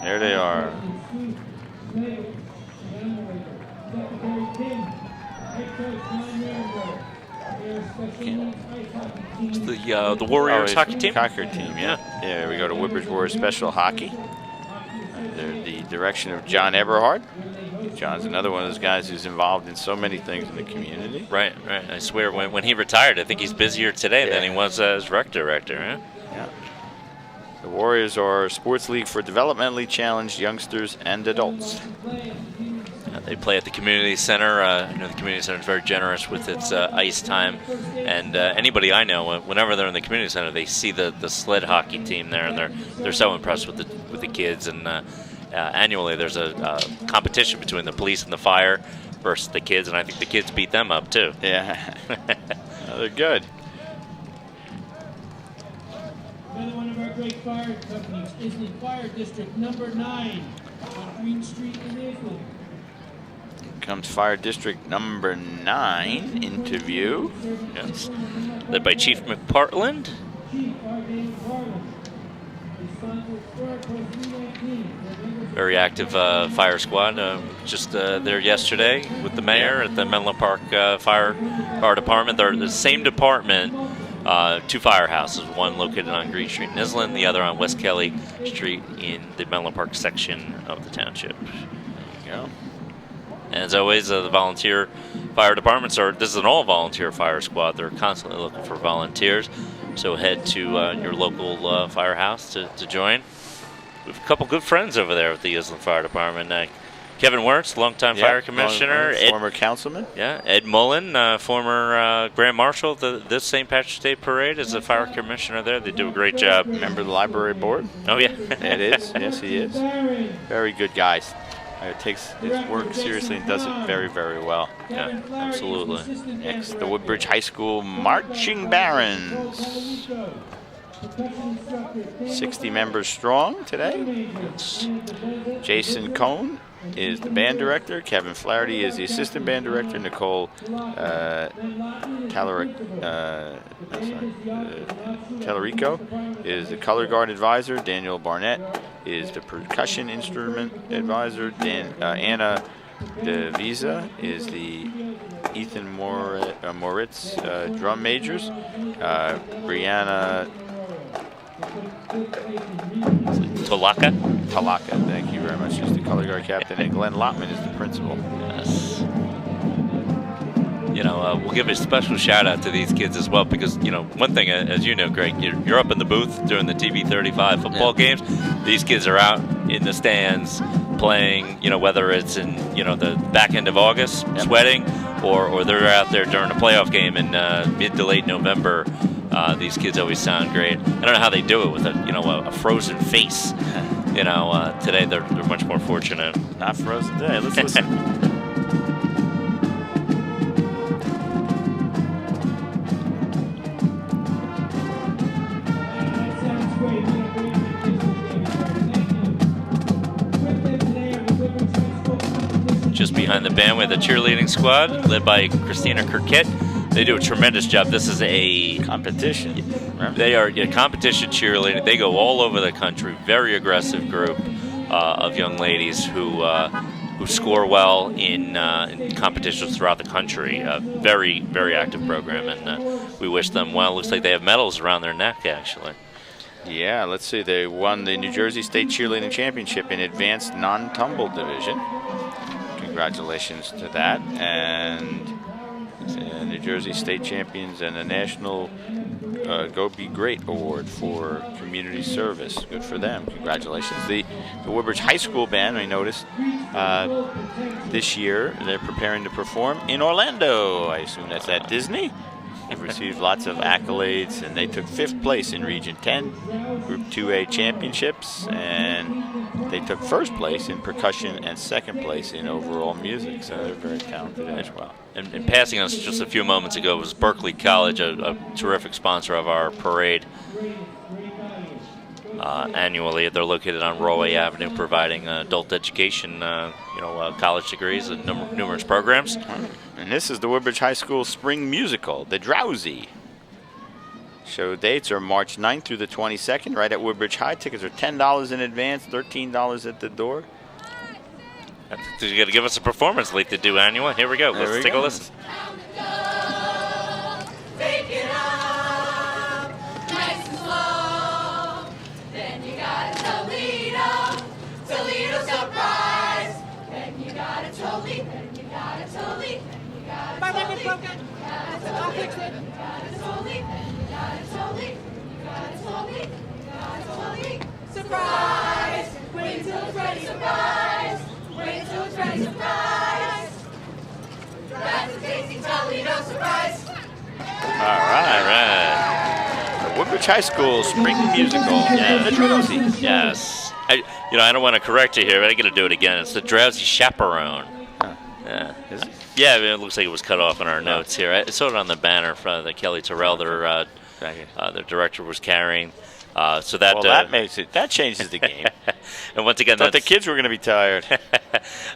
There they are. It's the Warriors hockey team? Soccer team, yeah. Yeah, we go to Woodbridge Warriors Special Hockey. Under the direction of John Eberhard. John's another one of those guys who's involved in so many things in the community. Right, right. I swear, when he retired, I think he's busier today than he was as rec director. Huh? Yeah. The Warriors are a sports league for developmentally challenged youngsters and adults. They play at the community center. I know the community center is very generous with its ice time, and anybody I know, whenever they're in the community center, they see the sled hockey team there, and they're so impressed with the kids. And annually, there's a competition between the police and the fire versus the kids, and I think the kids beat them up too. Yeah, they're good. Another one of our great fire companies is the Fire District number 9 on Green Street in Islip. Comes Fire District number 9 into view. Yes. Led by Chief McPartland. Very active fire squad. Just there yesterday with the mayor at the Menlo Park Fire Department. They're the same department. 2 firehouses, one located on Green Street in Island, the other on West Kelly Street in the Menlo Park section of the township. There you go. And as always, the volunteer fire departments this is an all-volunteer fire squad. They're constantly looking for volunteers. So head to your local firehouse to join. We have a couple good friends over there with the Island Fire Department. Kevin Wirtz, longtime fire commissioner. Former councilman. Yeah, Ed Mullen, former Grand Marshal of this St. Patrick's Day Parade, is the fire commissioner there. They do a great job. Member of the library board. Oh, yeah. It is. Yes, he is. Very good guys. Takes his work seriously and does it very, very well. Yeah, absolutely. Next, the Woodbridge High School Marching Barons. 60 members strong today. Jason Cohn is the band director. Kevin Flaherty is the assistant band director. Nicole Tellerico is the color guard advisor. Daniel Barnett is the percussion instrument advisor. Anna DeVisa is the Ethan Moritz drum majors. Brianna Talaka, thank you very much, is the color guard captain, and Glenn Lotman is the principal. Yes. You know, we'll give a special shout out to these kids as well, because, you know, one thing, as you know, Greg, you're up in the booth during the TV35 football games. These kids are out in the stands playing, you know, whether it's in, you know, the back end of August, sweating, or they're out there during a playoff game in mid to late November. These kids always sound great. I don't know how they do it with a frozen face. You know, today they're much more fortunate. Not frozen today. Let's listen. Just behind the band, we have the cheerleading squad led by Christina Kirkett. They do a tremendous job. This is a competition. They are competition cheerleading. They go all over the country. Very aggressive group of young ladies who score well in competitions throughout the country. Very, very active program, and we wish them well. Looks like they have medals around their neck, actually. Yeah, let's see. They won the New Jersey State Cheerleading Championship in Advanced Non-Tumble Division. Congratulations to that. And New Jersey State Champions and a National Go Be Great Award for Community Service. Good for them. Congratulations. The Woodbridge High School Band, I noticed, this year they're preparing to perform in Orlando. I assume that's at Disney. They've received lots of accolades, and they took 5th place in Region 10 Group 2A Championships, and they took 1st place in percussion and 2nd place in overall music, so they're very talented as well. And passing us just a few moments ago was Berklee College, a terrific sponsor of our parade. Annually, they're located on Raway Avenue, providing adult education, college degrees and numerous programs. And this is the Woodbridge High School Spring Musical, The Drowsy. Show dates are March 9th through the 22nd, right at Woodbridge High. Tickets are $10 in advance, $13 at the door. You got to give us a performance late to do annual. Here we go. Let's take a listen. Take it up, nice and slow. Then you got a Toledo surprise. Then you got a Toledo, then you got a Toledo, then you got a Toledo, you got a Toledo, you got a Toledo, then you got a Toledo, you got a Toledo, you got a Toledo. Surprise! Wait till it's ready, surprise! Wait till it's ready, surprise! That's a tasty Toledo surprise! All right. The Woodbridge High School Spring Musical. Yeah. The Drowsy. Yes. I don't want to correct you here, but I got to do it again. It's the Drowsy Chaperone. Yeah. Is it? Yeah, it looks like it was cut off in our notes here. I saw it on the banner from the Kelly Terrell, their director, was carrying. So that that changes the game. And once again, the kids were going to be tired.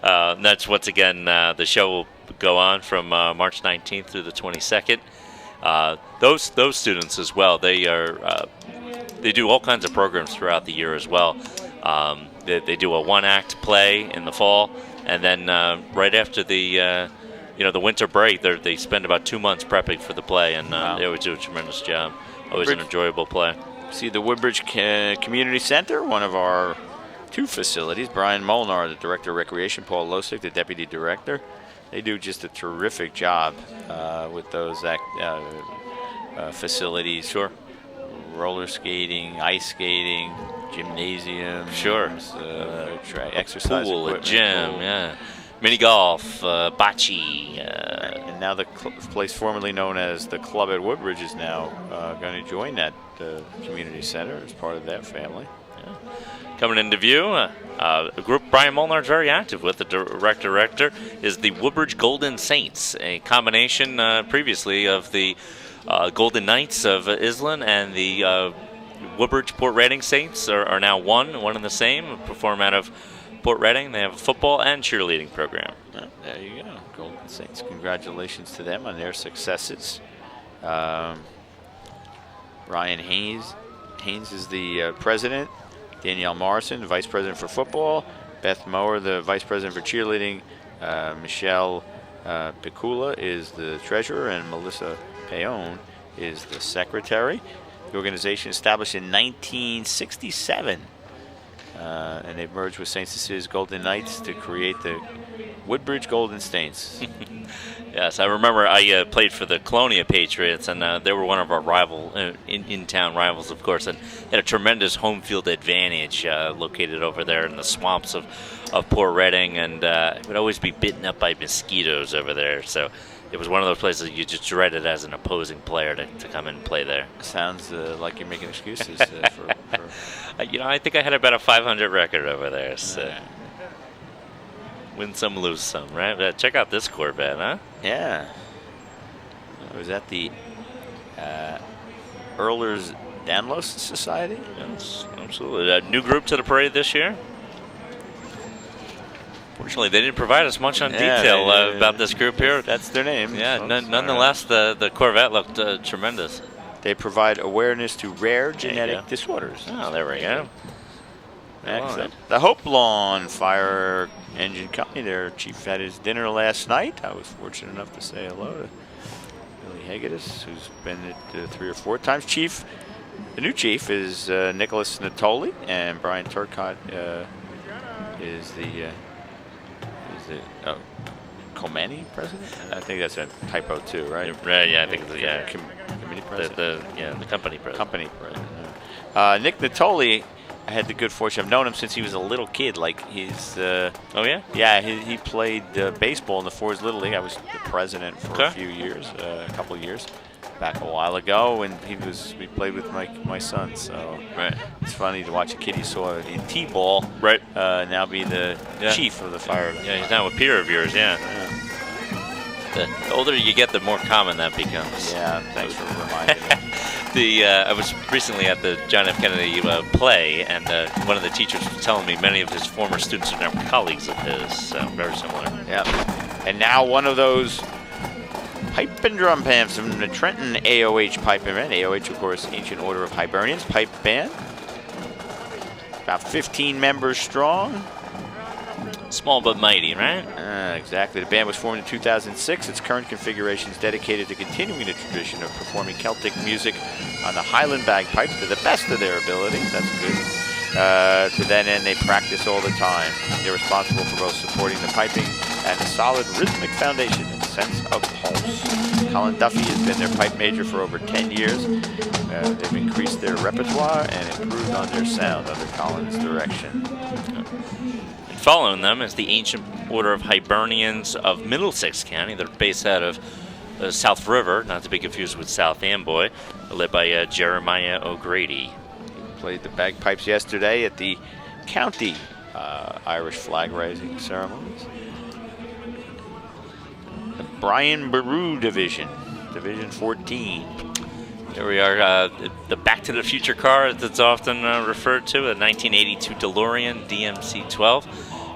That's once again the show will go on from March 19th through the 22nd. Those students as well. They do all kinds of programs throughout the year as well. They do a one-act play in the fall, and then right after the winter break, they spend about 2 months prepping for the play, and they always do a tremendous job. Always an enjoyable play. See the Woodbridge Community Center, one of our 2 facilities. Brian Molnar, the Director of Recreation, Paul Lasik, the Deputy Director. They do just a terrific job with those facilities. Sure. Roller skating, ice skating, gymnasium. Sure. Exercise pool, equipment. A gym, yeah. Mini golf, bocce. And now the place formerly known as the Club at Woodbridge is now going to join that community center as part of that family. Yeah. Coming into view, a group Brian Molnar is very active with. The director is the Woodbridge Golden Saints, a combination previously of the Golden Knights of Island and the Woodbridge Port Reading Saints are now one and the same. Perform out of Port Reading. They have a football and cheerleading program. There you go, Golden Saints. Congratulations to them on their successes. Ryan Haynes is the president. Danielle Morrison, the vice president for football. Beth Mower, the vice president for cheerleading. Michelle Picula is the treasurer, and Melissa Payon is the secretary. The organization established in 1967. And they've merged with St. Cecilia's Golden Knights to create the Woodbridge Golden Saints. Yes, I remember I played for the Colonia Patriots, and they were one of our in-town rivals, of course, and had a tremendous home field advantage located over there in the swamps of Port Reading, and would always be bitten up by mosquitoes over there. So it was one of those places you just dreaded as an opposing player to come in and play there. Sounds like you're making excuses for I think I had about a 500 record over there. So win some, lose some, right? But check out this Corvette, huh? Yeah. I was at the Earlers Danlos Society. Yes, absolutely. A new group to the parade this year. Fortunately, they didn't provide us much on detail about this group here. That's their name. Yeah, nonetheless, the Corvette looked tremendous. They provide awareness to rare genetic disorders. Oh, there we go. Excellent. The Hope Lawn Fire Engine Company, their chief had his dinner last night. I was fortunate enough to say hello to Billy Hagedis, who's been at 3 or 4 times. The new chief is Nicholas Natoli, and Brian Turcott is the Comani president? I think that's a typo too, right? Right, yeah, I think committee president. The company president. Company president. Nick Natoli, I had the good fortune. I've known him since he was a little kid. Like he's. Oh yeah. Yeah, he played baseball in the Fords Little League. I was the president for a few years, a couple of years, back a while ago, and we played with my son. So it's funny to watch a kid you saw in T-ball, now be the chief of the fire. Yeah, he's now a peer of yours. Yeah. The older you get, the more common that becomes. Yeah, thanks for reminding me. I was recently at the John F. Kennedy play, and one of the teachers was telling me many of his former students are now colleagues of his. So very similar. Yeah, and now one of those pipe and drum bands from the Trenton AOH pipe band. AOH, of course, Ancient Order of Hibernians pipe band. About 15 members strong. Small but mighty, right? Exactly. The band was formed in 2006. Its current configuration is dedicated to continuing the tradition of performing Celtic music on the Highland bagpipe to the best of their abilities. That's good. To that end, they practice all the time. They're responsible for both supporting the piping and a solid rhythmic foundation and sense of pulse. Colin Duffy has been their pipe major for over 10 years. They've increased their repertoire and improved on their sound under Colin's direction. Following them is the Ancient Order of Hibernians of Middlesex County. They're based out of South River, not to be confused with South Amboy, led by Jeremiah O'Grady. He played the bagpipes yesterday at the county Irish flag raising ceremonies. The Brian Baru Division, Division 14. Here we are, the Back to the Future car that's often referred to, a 1982 DeLorean DMC-12.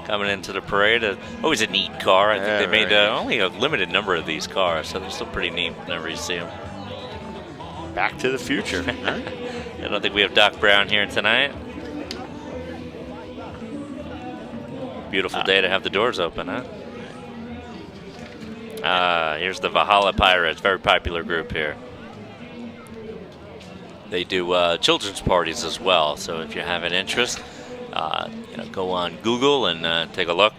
Coming into the parade. Always a neat car. I think they made only a limited number of these cars, so they're still pretty neat whenever you see them. Back to the future. I don't think we have Doc Brown here tonight. Beautiful day to have the doors open, huh? Here's the Valhalla Pirates, very popular group here. They do children's parties as well, so if you have an interest, go on Google and take a look.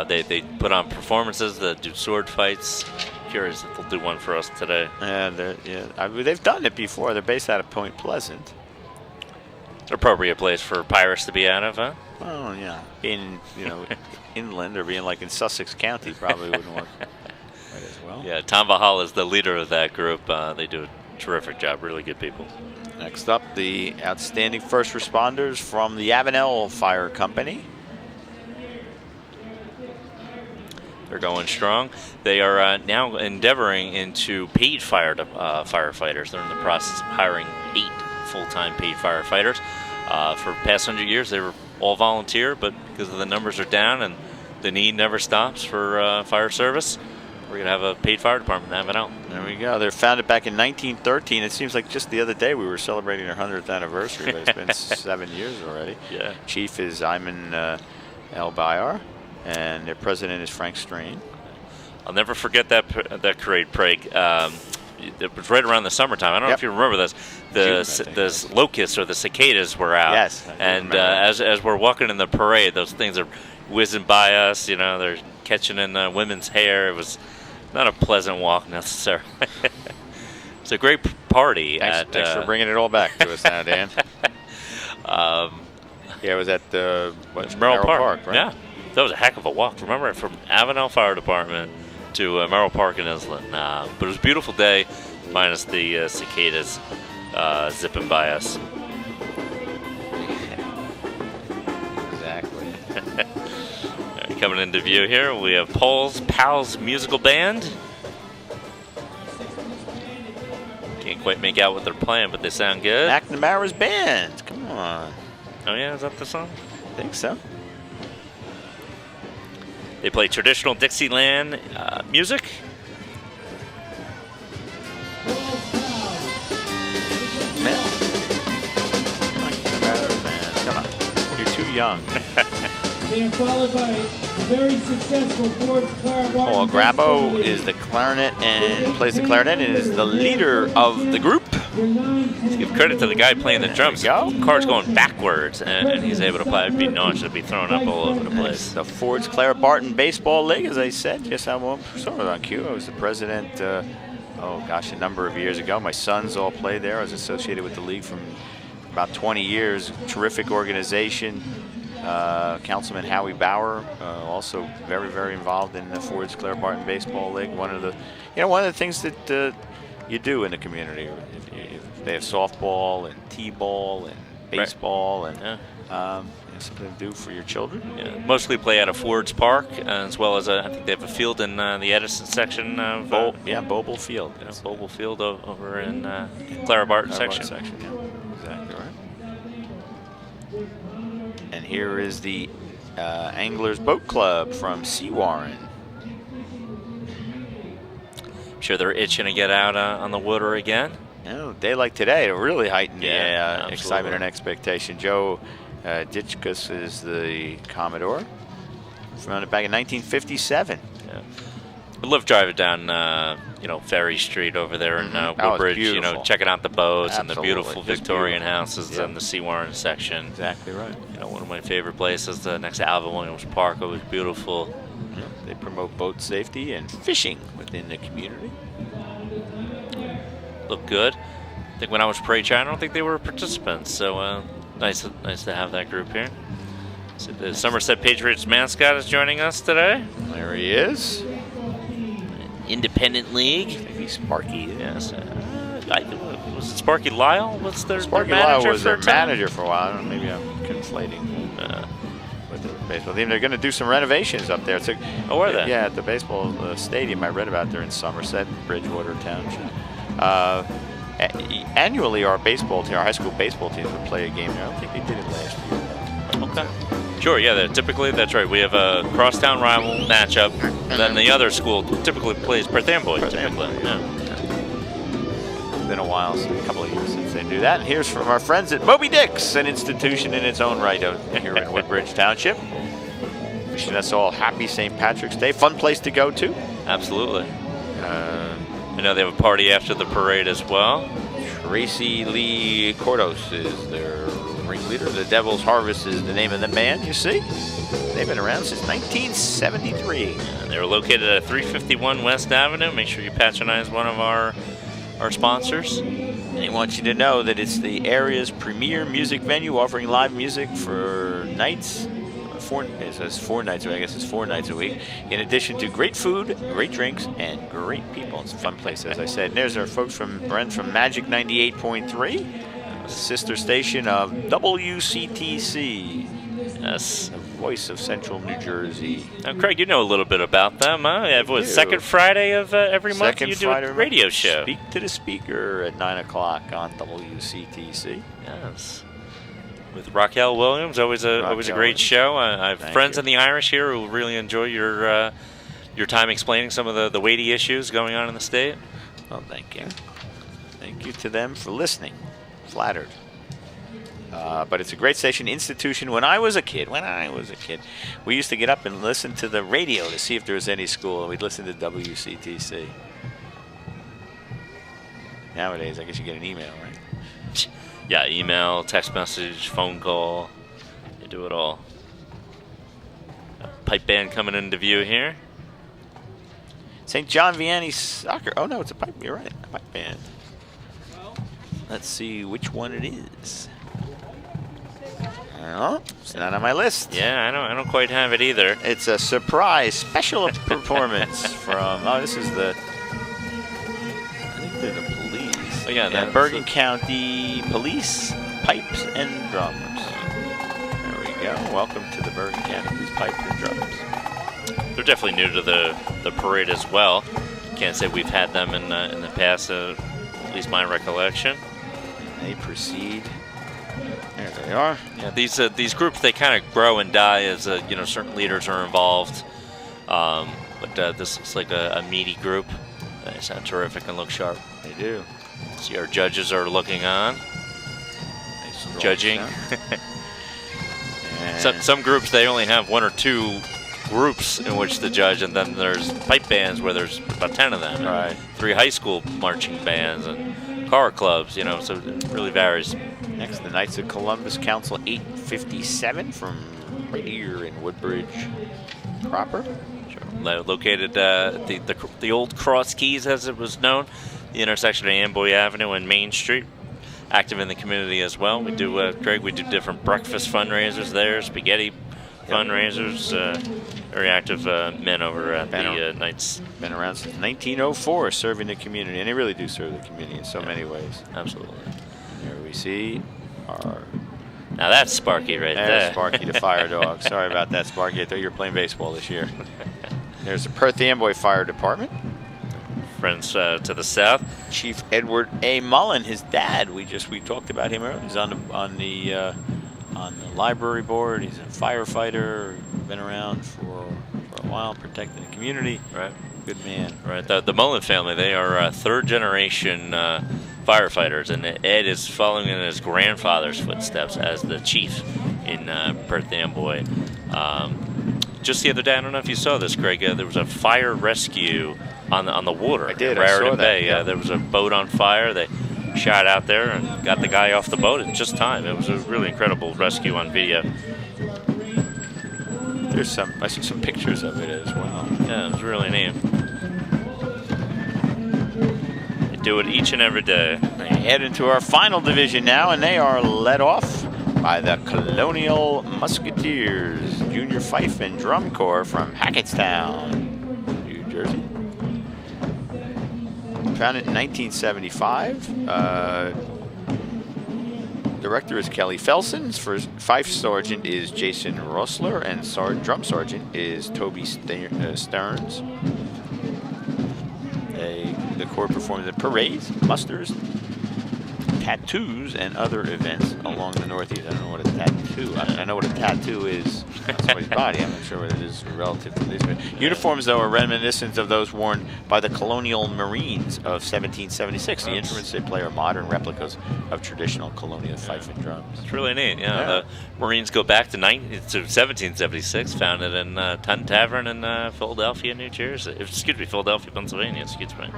They put on performances that do sword fights. Curious if they'll do one for us today. They've done it before. They're based out of Point Pleasant. An appropriate place for pirates to be out of, huh? Oh yeah, being inland or being like in Sussex County probably wouldn't work quite as well. Yeah, Tom Valhalla is the leader of that group. They do a terrific job. Really good people. Next up, the outstanding first responders from the Avenel Fire Company. They're going strong. They are now endeavoring into paid firefighters. They're in the process of hiring 8 full-time paid firefighters. For the past 100 years, they were all volunteer, but because the numbers are down and the need never stops for fire service, we're going to have a paid fire department in Avenel. There we go. They're founded back in 1913. It seems like just the other day we were celebrating their 100th anniversary, but it's been 7 years already. Yeah. Chief is Ayman El Bayar, and their president is Frank Strain. I'll never forget that parade. It was right around the summertime. I don't know if you remember this. The locusts or the cicadas were out. Yes. And as we're walking in the parade, those things are whizzing by us. They're catching in women's hair. It was not a pleasant walk necessarily. It's a great party. Thanks for bringing it all back to us now, Dan. It was at Merrill Park, right? Yeah, that was a heck of a walk. Remember, from Avenel Fire Department to Merrill Park in Island. But it was a beautiful day, minus the cicadas zipping by us. Exactly. Coming into view here, we have Paul's Pals Musical Band. Can't quite make out what they're playing, but they sound good. McNamara's Band. Come on. Oh yeah, is that the song? I think so. They play traditional Dixieland music. McNamara's Band. Come on. You're too young. They are followed by a very successful Ford clarinet. Paul Grabo is the clarinet and plays the clarinet and is the leader of the group. Let's give credit to the guy playing the drums. The car's going backwards, and he's able to play. It'd be nauseous to be thrown up all over the place. The Ford's Clara Barton Baseball League, as I said, just sort of on cue. I was the president, a number of years ago. My sons all played there. I was associated with the league for about 20 years. Terrific organization. Councilman Howie Bauer, also very, very involved in the Ford's Clara Barton Baseball League. One of the things that you do in the community. They have softball and t-ball and baseball and something to do for your children. Yeah, mostly play out of Ford's Park, as well as I think they have a field in the Edison section of Boble Field. Yeah, Boble Field over in Clara Barton section. Exactly right. And here is the Anglers Boat Club from Sea Warren. sure they're itching to get out on the water again. A day like today, it really heightened Yeah, excitement and expectation. Joe Ditchkus is the Commodore. From back in 1957. Yeah. I love driving down, Ferry Street over there in Woodbridge. Checking out the boats and the beautiful Victorian houses and the Sea Warren section. Exactly right. One of my favorite places, next to Alvin Williams Park, it was beautiful. Yeah, they promote boat safety and fishing within the community. Look good. I think when I was parade chair, I don't think they were participants, so nice to have that group here. So the Somerset Patriots mascot is joining us today. There he is. Independent League. Maybe Sparky. Yes. Was it Sparky Lyle? What's their Sparky their Lyle manager was for their a time? manager for a while. I don't know, maybe I'm conflating with the baseball team. They're going to do some renovations up there. Oh, are they? Yeah, at the baseball stadium. I read about there in Somerset, Bridgewater Township. Annually, our high school baseball teams would play a game there. I don't think they did it last year, though. Okay. Sure, yeah, typically that's right. We have a crosstown rival matchup, and then the other school typically plays Perth Amboy. Typically, yeah. It's been a while, a couple of years since they do that. And here's from our friends at Moby Dick's, an institution in its own right out here in Woodbridge Township. Wishing us all happy St. Patrick's Day. Fun place to go to. Absolutely. I know they have a party after the parade as well. Tracy Lee Cordos is their ringleader. The Devil's Harvest is the name of the band, you see. They've been around since 1973. And they're located at 351 West Avenue. Make sure you patronize one of our sponsors. And he wants you to know that it's the area's premier music venue, offering live music for nights. It says 4 nights, I guess it's 4 nights a week. In addition to great food, great drinks, and great people. It's a fun place, as I said. And there's our folks from Magic 98.3, sister station of WCTC. Yes. The voice of Central New Jersey. Now, Craig, you know a little bit about them, huh? Yeah, second Friday of every month you do a radio show. Speak to the speaker at 9 o'clock on WCTC. Yes. With Raquel Williams, always a great show. I have friends in the Irish here who really enjoy your time explaining some of the weighty issues going on in the state. Well, thank you. Thank you to them for listening. Flattered. But it's a great station, institution. When I was a kid, we used to get up and listen to the radio to see if there was any school, and we'd listen to WCTC. Nowadays, I guess you get an email, right? Yeah, email, text message, phone call. You do it all. Pipe band coming into view here. St. John Vianney Soccer. Oh, no, it's a pipe. You're right, a pipe band. Let's see which one it is. Oh, it's not on my list. Yeah, I don't quite have it either. It's a surprise special performance from, this is I think they're the police. Oh, yeah, Bergen County Police Pipes and Drums. There we go. Welcome to the Bergen County Police Pipes and Drums. They're definitely new to the parade as well. Can't say we've had them in the past, at least my recollection. And they proceed. There they are. Yeah, these groups, they kind of grow and die as certain leaders are involved. But this looks like a meaty group. They sound terrific and look sharp. They do. See, our judges are looking on, judging. Some groups, they only have 1 or 2 groups in which to judge, and then there's pipe bands where there's about 10 of them. Right. 3 high school marching bands and car clubs, so it really varies. Next, the Knights of Columbus Council 857 from right here in Woodbridge proper. Sure. Located the old Cross Keys, as it was known, the intersection of Amboy Avenue and Main Street. Active in the community as well. We do, Greg, we do different breakfast fundraisers there, spaghetti fundraisers. Very active men over at the Knights. Been around since 1904, serving the community, and they really do serve the community in so many ways. Absolutely. Here we see our... Now that's Sparky right there. Sparky the fire dog. Sorry about that, Sparky. I thought you were playing baseball this year. There's the Perth Amboy Fire Department. Friends to the south. Chief Edward A. Mullen, his dad. We talked about him earlier. He's on the library board. He's a firefighter. Been around for a while, protecting the community. Right. Good man. Right, the Mullen family, they are third-generation firefighters, and Ed is following in his grandfather's footsteps as the chief in Perth Amboy. Just the other day, I don't know if you saw this, Greg, there was a fire rescue on the water. I did, Raritan I saw that. Bay. Yeah. There was a boat on fire. They shot out there and got the guy off the boat in just time. It was a really incredible rescue on video. I see some pictures of it as well. Yeah, it was really neat. They do it each and every day. They head into our final division now, and they are led off by the Colonial Musketeers, Junior Fife and Drum Corps from Hackettstown, New Jersey. Founded in 1975. Director is Kelly Felsen. First Fife Sergeant is Jason Rossler, and Drum Sergeant is Toby Stearns. The Corps performs at parades, musters, tattoos, and other events along the Northeast. I don't know what a tattoo. I know what a tattoo is on somebody's body. I'm not sure what it is relative to this. Uniforms, though, are reminiscent of those worn by the Colonial Marines of 1776. The instruments they play are modern replicas of traditional Colonial fife and drums. It's really neat. Yeah, the Marines go back to 1776, founded in Tun Tavern in Philadelphia, New Jersey. Excuse me, Philadelphia, Pennsylvania. Excuse me.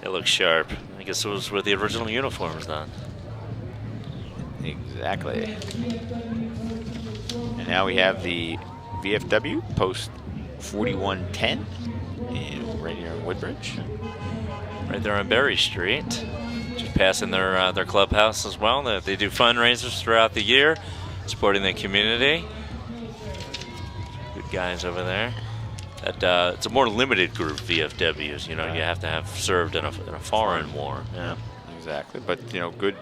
It looks sharp. I guess it was where the original uniforms then. Exactly. And now we have the Vfw Post 4110 right here in Woodbridge. Right there on Berry Street. Just passing their clubhouse as well. They do fundraisers throughout the year, supporting the community. Good guys over there. It's a more limited group of VFWs. You know, you have to have served in a foreign war. Yeah, exactly. But good,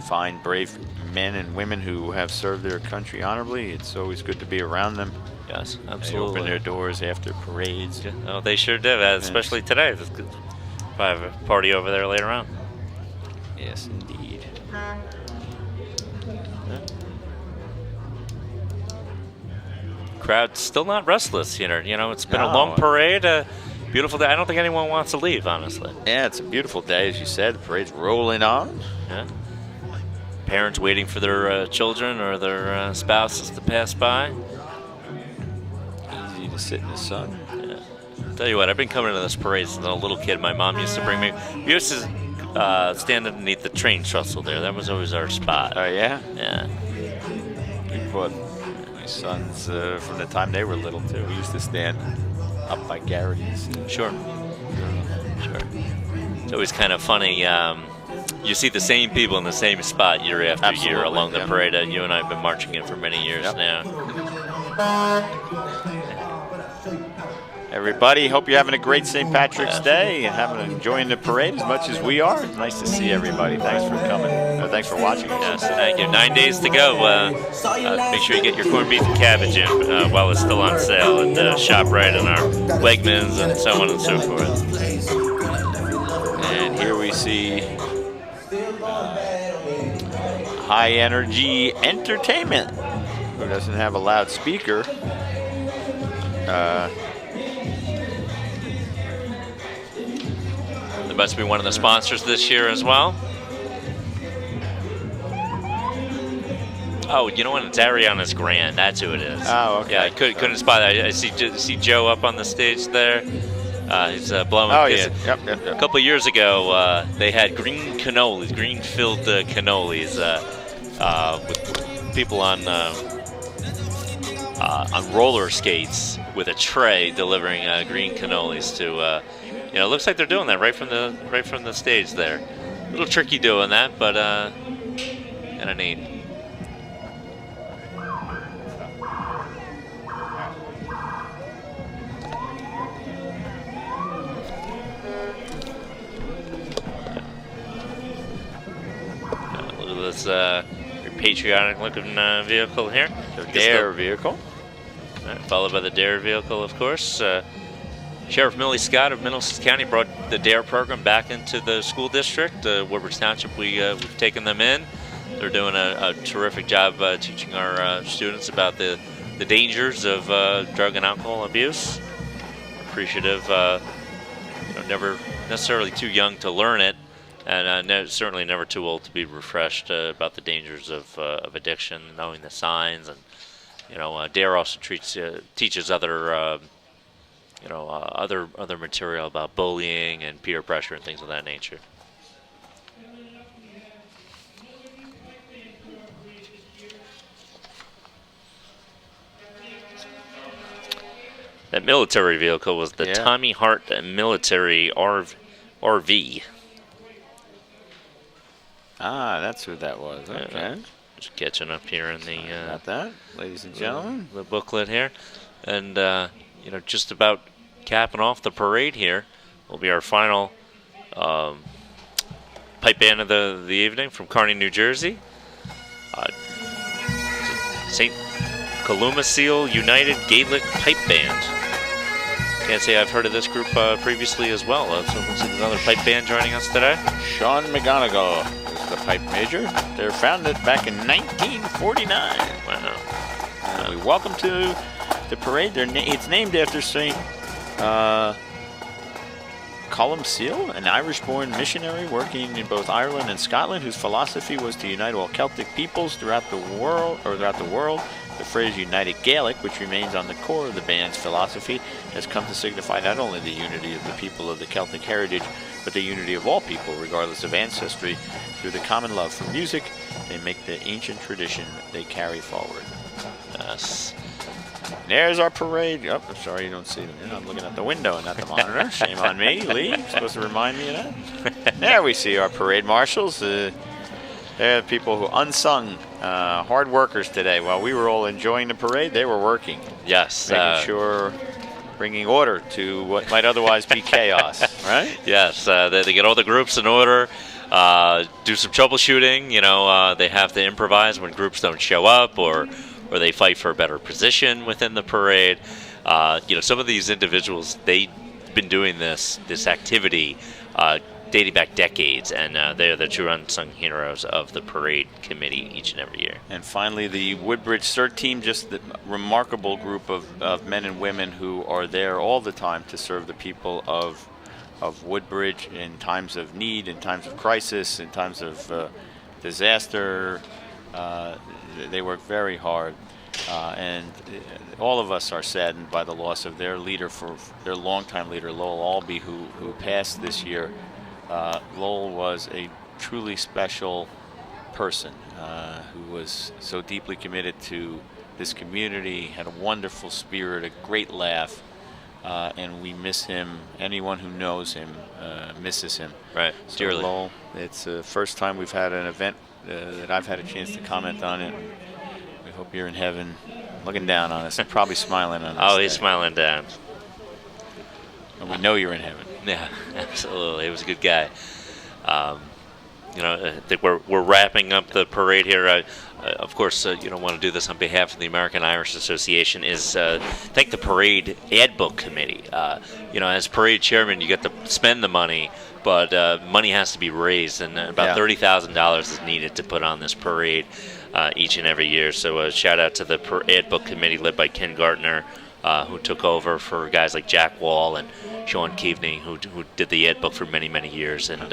fine, brave men and women who have served their country honorably. It's always good to be around them. Yes, absolutely. They open their doors after parades. Yeah. Oh, they sure did, especially today. There's probably have a party over there later on. Yes, indeed. Crowd's still not restless, you know. It's been a long parade, beautiful day. I don't think anyone wants to leave, honestly. Yeah, it's a beautiful day, as you said. The parade's rolling on. Yeah. Parents waiting for their children or their spouses to pass by. Easy to sit in the sun. Yeah. Tell you what, I've been coming to this parade since I was a little kid. My mom used to bring me. We used to stand underneath the train trestle there. That was always our spot. Oh, yeah? Yeah. My sons, from the time they were little, too, we used to stand up by Garrity's. Sure. It's always kind of funny. You see the same people in the same spot year after year along the parade. You and I have been marching in for many years now. Everybody, hope you're having a great St. Patrick's Day and enjoying the parade as much as we are. It's nice to see everybody. Thanks for coming. Thanks for watching. Yes, thank you. 9 days to go. Make sure you get your corned beef and cabbage in while it's still on sale at ShopRite and our Wegmans and so on and so forth. And here we see High Energy Entertainment, who doesn't have a loudspeaker. They must be one of the sponsors this year as well. Oh, you know what? It's Ariana's Grand. That's who it is. Oh, okay. Yeah, I couldn't spot that. I see Joe up on the stage there. He's blowing. Oh, yeah. Yep. A couple of years ago, they had green cannolis, green-filled cannolis, with people on roller skates with a tray delivering green cannolis to. It looks like they're doing that right from the stage there. A little tricky doing that, but kind of neat. Look at this patriotic-looking vehicle here. The Dare vehicle. Followed by the Dare vehicle, of course. Sheriff Millie Scott of Middlesex County brought the DARE program back into the school district. Warbirds Township, we've taken them in. They're doing a terrific job teaching our students about the dangers of drug and alcohol abuse. appreciative. Never necessarily too young to learn it, and certainly never too old to be refreshed about the dangers of addiction, knowing the signs, and Dare also teaches other other material about bullying and peer pressure and things of that nature. That military vehicle was the Tommy Hart military RV. Ah, that's who that was. Okay. Just catching up here in the got that, ladies and gentlemen, the booklet here, and just about capping off the parade here will be our final pipe band of the evening from Kearney, New Jersey. St. Columcille United Gaelic Pipe Band. Can't say I've heard of this group previously as well. So looks like another pipe band joining us today. Sean McGonigal is the pipe major. They're founded back in 1949. Wow. And we welcome to the parade. It's named after St. Columcille, an Irish-born missionary working in both Ireland and Scotland, whose philosophy was to unite all Celtic peoples throughout the world. The phrase United Gaelic, which remains on the core of the band's philosophy, has come to signify not only the unity of the people of the Celtic heritage, but the unity of all people, regardless of ancestry. Through the common love for music, they make the ancient tradition they carry forward. Yes. There's our parade. Oh, I'm sorry you don't see them. I'm looking at the window and not the monitor. Shame on me, Lee. You're supposed to remind me of that. There we see our parade marshals. They're the people who unsung hard workers today. While we were all enjoying the parade, they were working. Yes. Making sure, bringing order to what might otherwise be chaos, right? Yes. They get all the groups in order, do some troubleshooting. They have to improvise when groups don't show up, or they fight for a better position within the parade. Some of these individuals, they've been doing this activity dating back decades, and they're the true unsung heroes of the parade committee each and every year. And finally, the Woodbridge CERT team, just the remarkable group of men and women who are there all the time to serve the people of Woodbridge in times of need, in times of crisis, in times of disaster. They work very hard, and all of us are saddened by the loss of their leader, for their longtime leader, Lowell Albee, who passed this year. Lowell was a truly special person who was so deeply committed to this community, had a wonderful spirit, a great laugh, and we miss him. Anyone who knows him misses him. Right, so dearly. Lowell, it's the first time we've had an event that I've had a chance to comment on it. We hope you're in heaven looking down on us and probably smiling on us. Oh, he's smiling down. And we know you're in heaven. Yeah, absolutely. He was a good guy. I think we're wrapping up the parade here. Of course, want to do this on behalf of the American Irish Association, is thank the parade ad book committee. As parade chairman, you get to spend the money, but money has to be raised, and about $30,000 is needed to put on this parade each and every year. So shout out to the ad book committee led by Ken Gartner, who took over for guys like Jack Wall and Sean Keaveney, who did the ad book for many, many years. And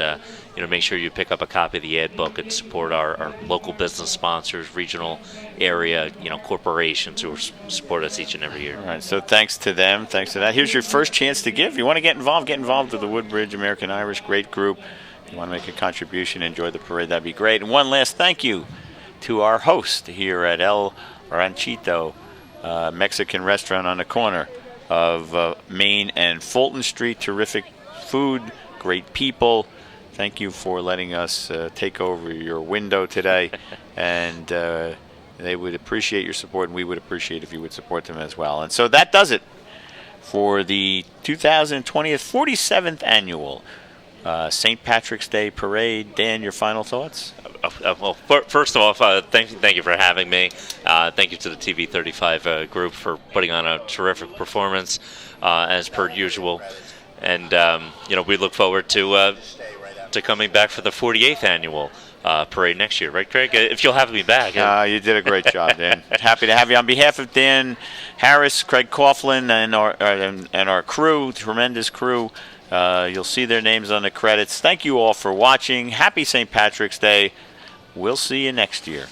make sure you pick up a copy of the ad book and support our local business sponsors, regional area, corporations who support us each and every year. All right, so thanks to them, thanks to that. Here's your first chance to give. You want to get involved with the Woodbridge American Irish, great group. If you want to make a contribution, enjoy the parade, that'd be great. And one last thank you to our host here at El Ranchito, Mexican restaurant on the corner of Main and Fulton Street. Terrific food, great people. Thank you for letting us take over your window today, and they would appreciate your support, and we would appreciate if you would support them as well. And so that does it for the 2020 47th annual St. Patrick's Day Parade. Dan, your final thoughts? Well, first of all, thank you for having me. Thank you to the TV35 group for putting on a terrific performance, as per usual. And we look forward to to coming back for the 48th annual parade next year, right, Craig? If you'll have me back. You did a great job, Dan. Happy to have you. On behalf of Dan Harris, Craig Coughlin, and our crew, tremendous crew, you'll see their names on the credits. Thank you all for watching. Happy St. Patrick's Day. We'll see you next year.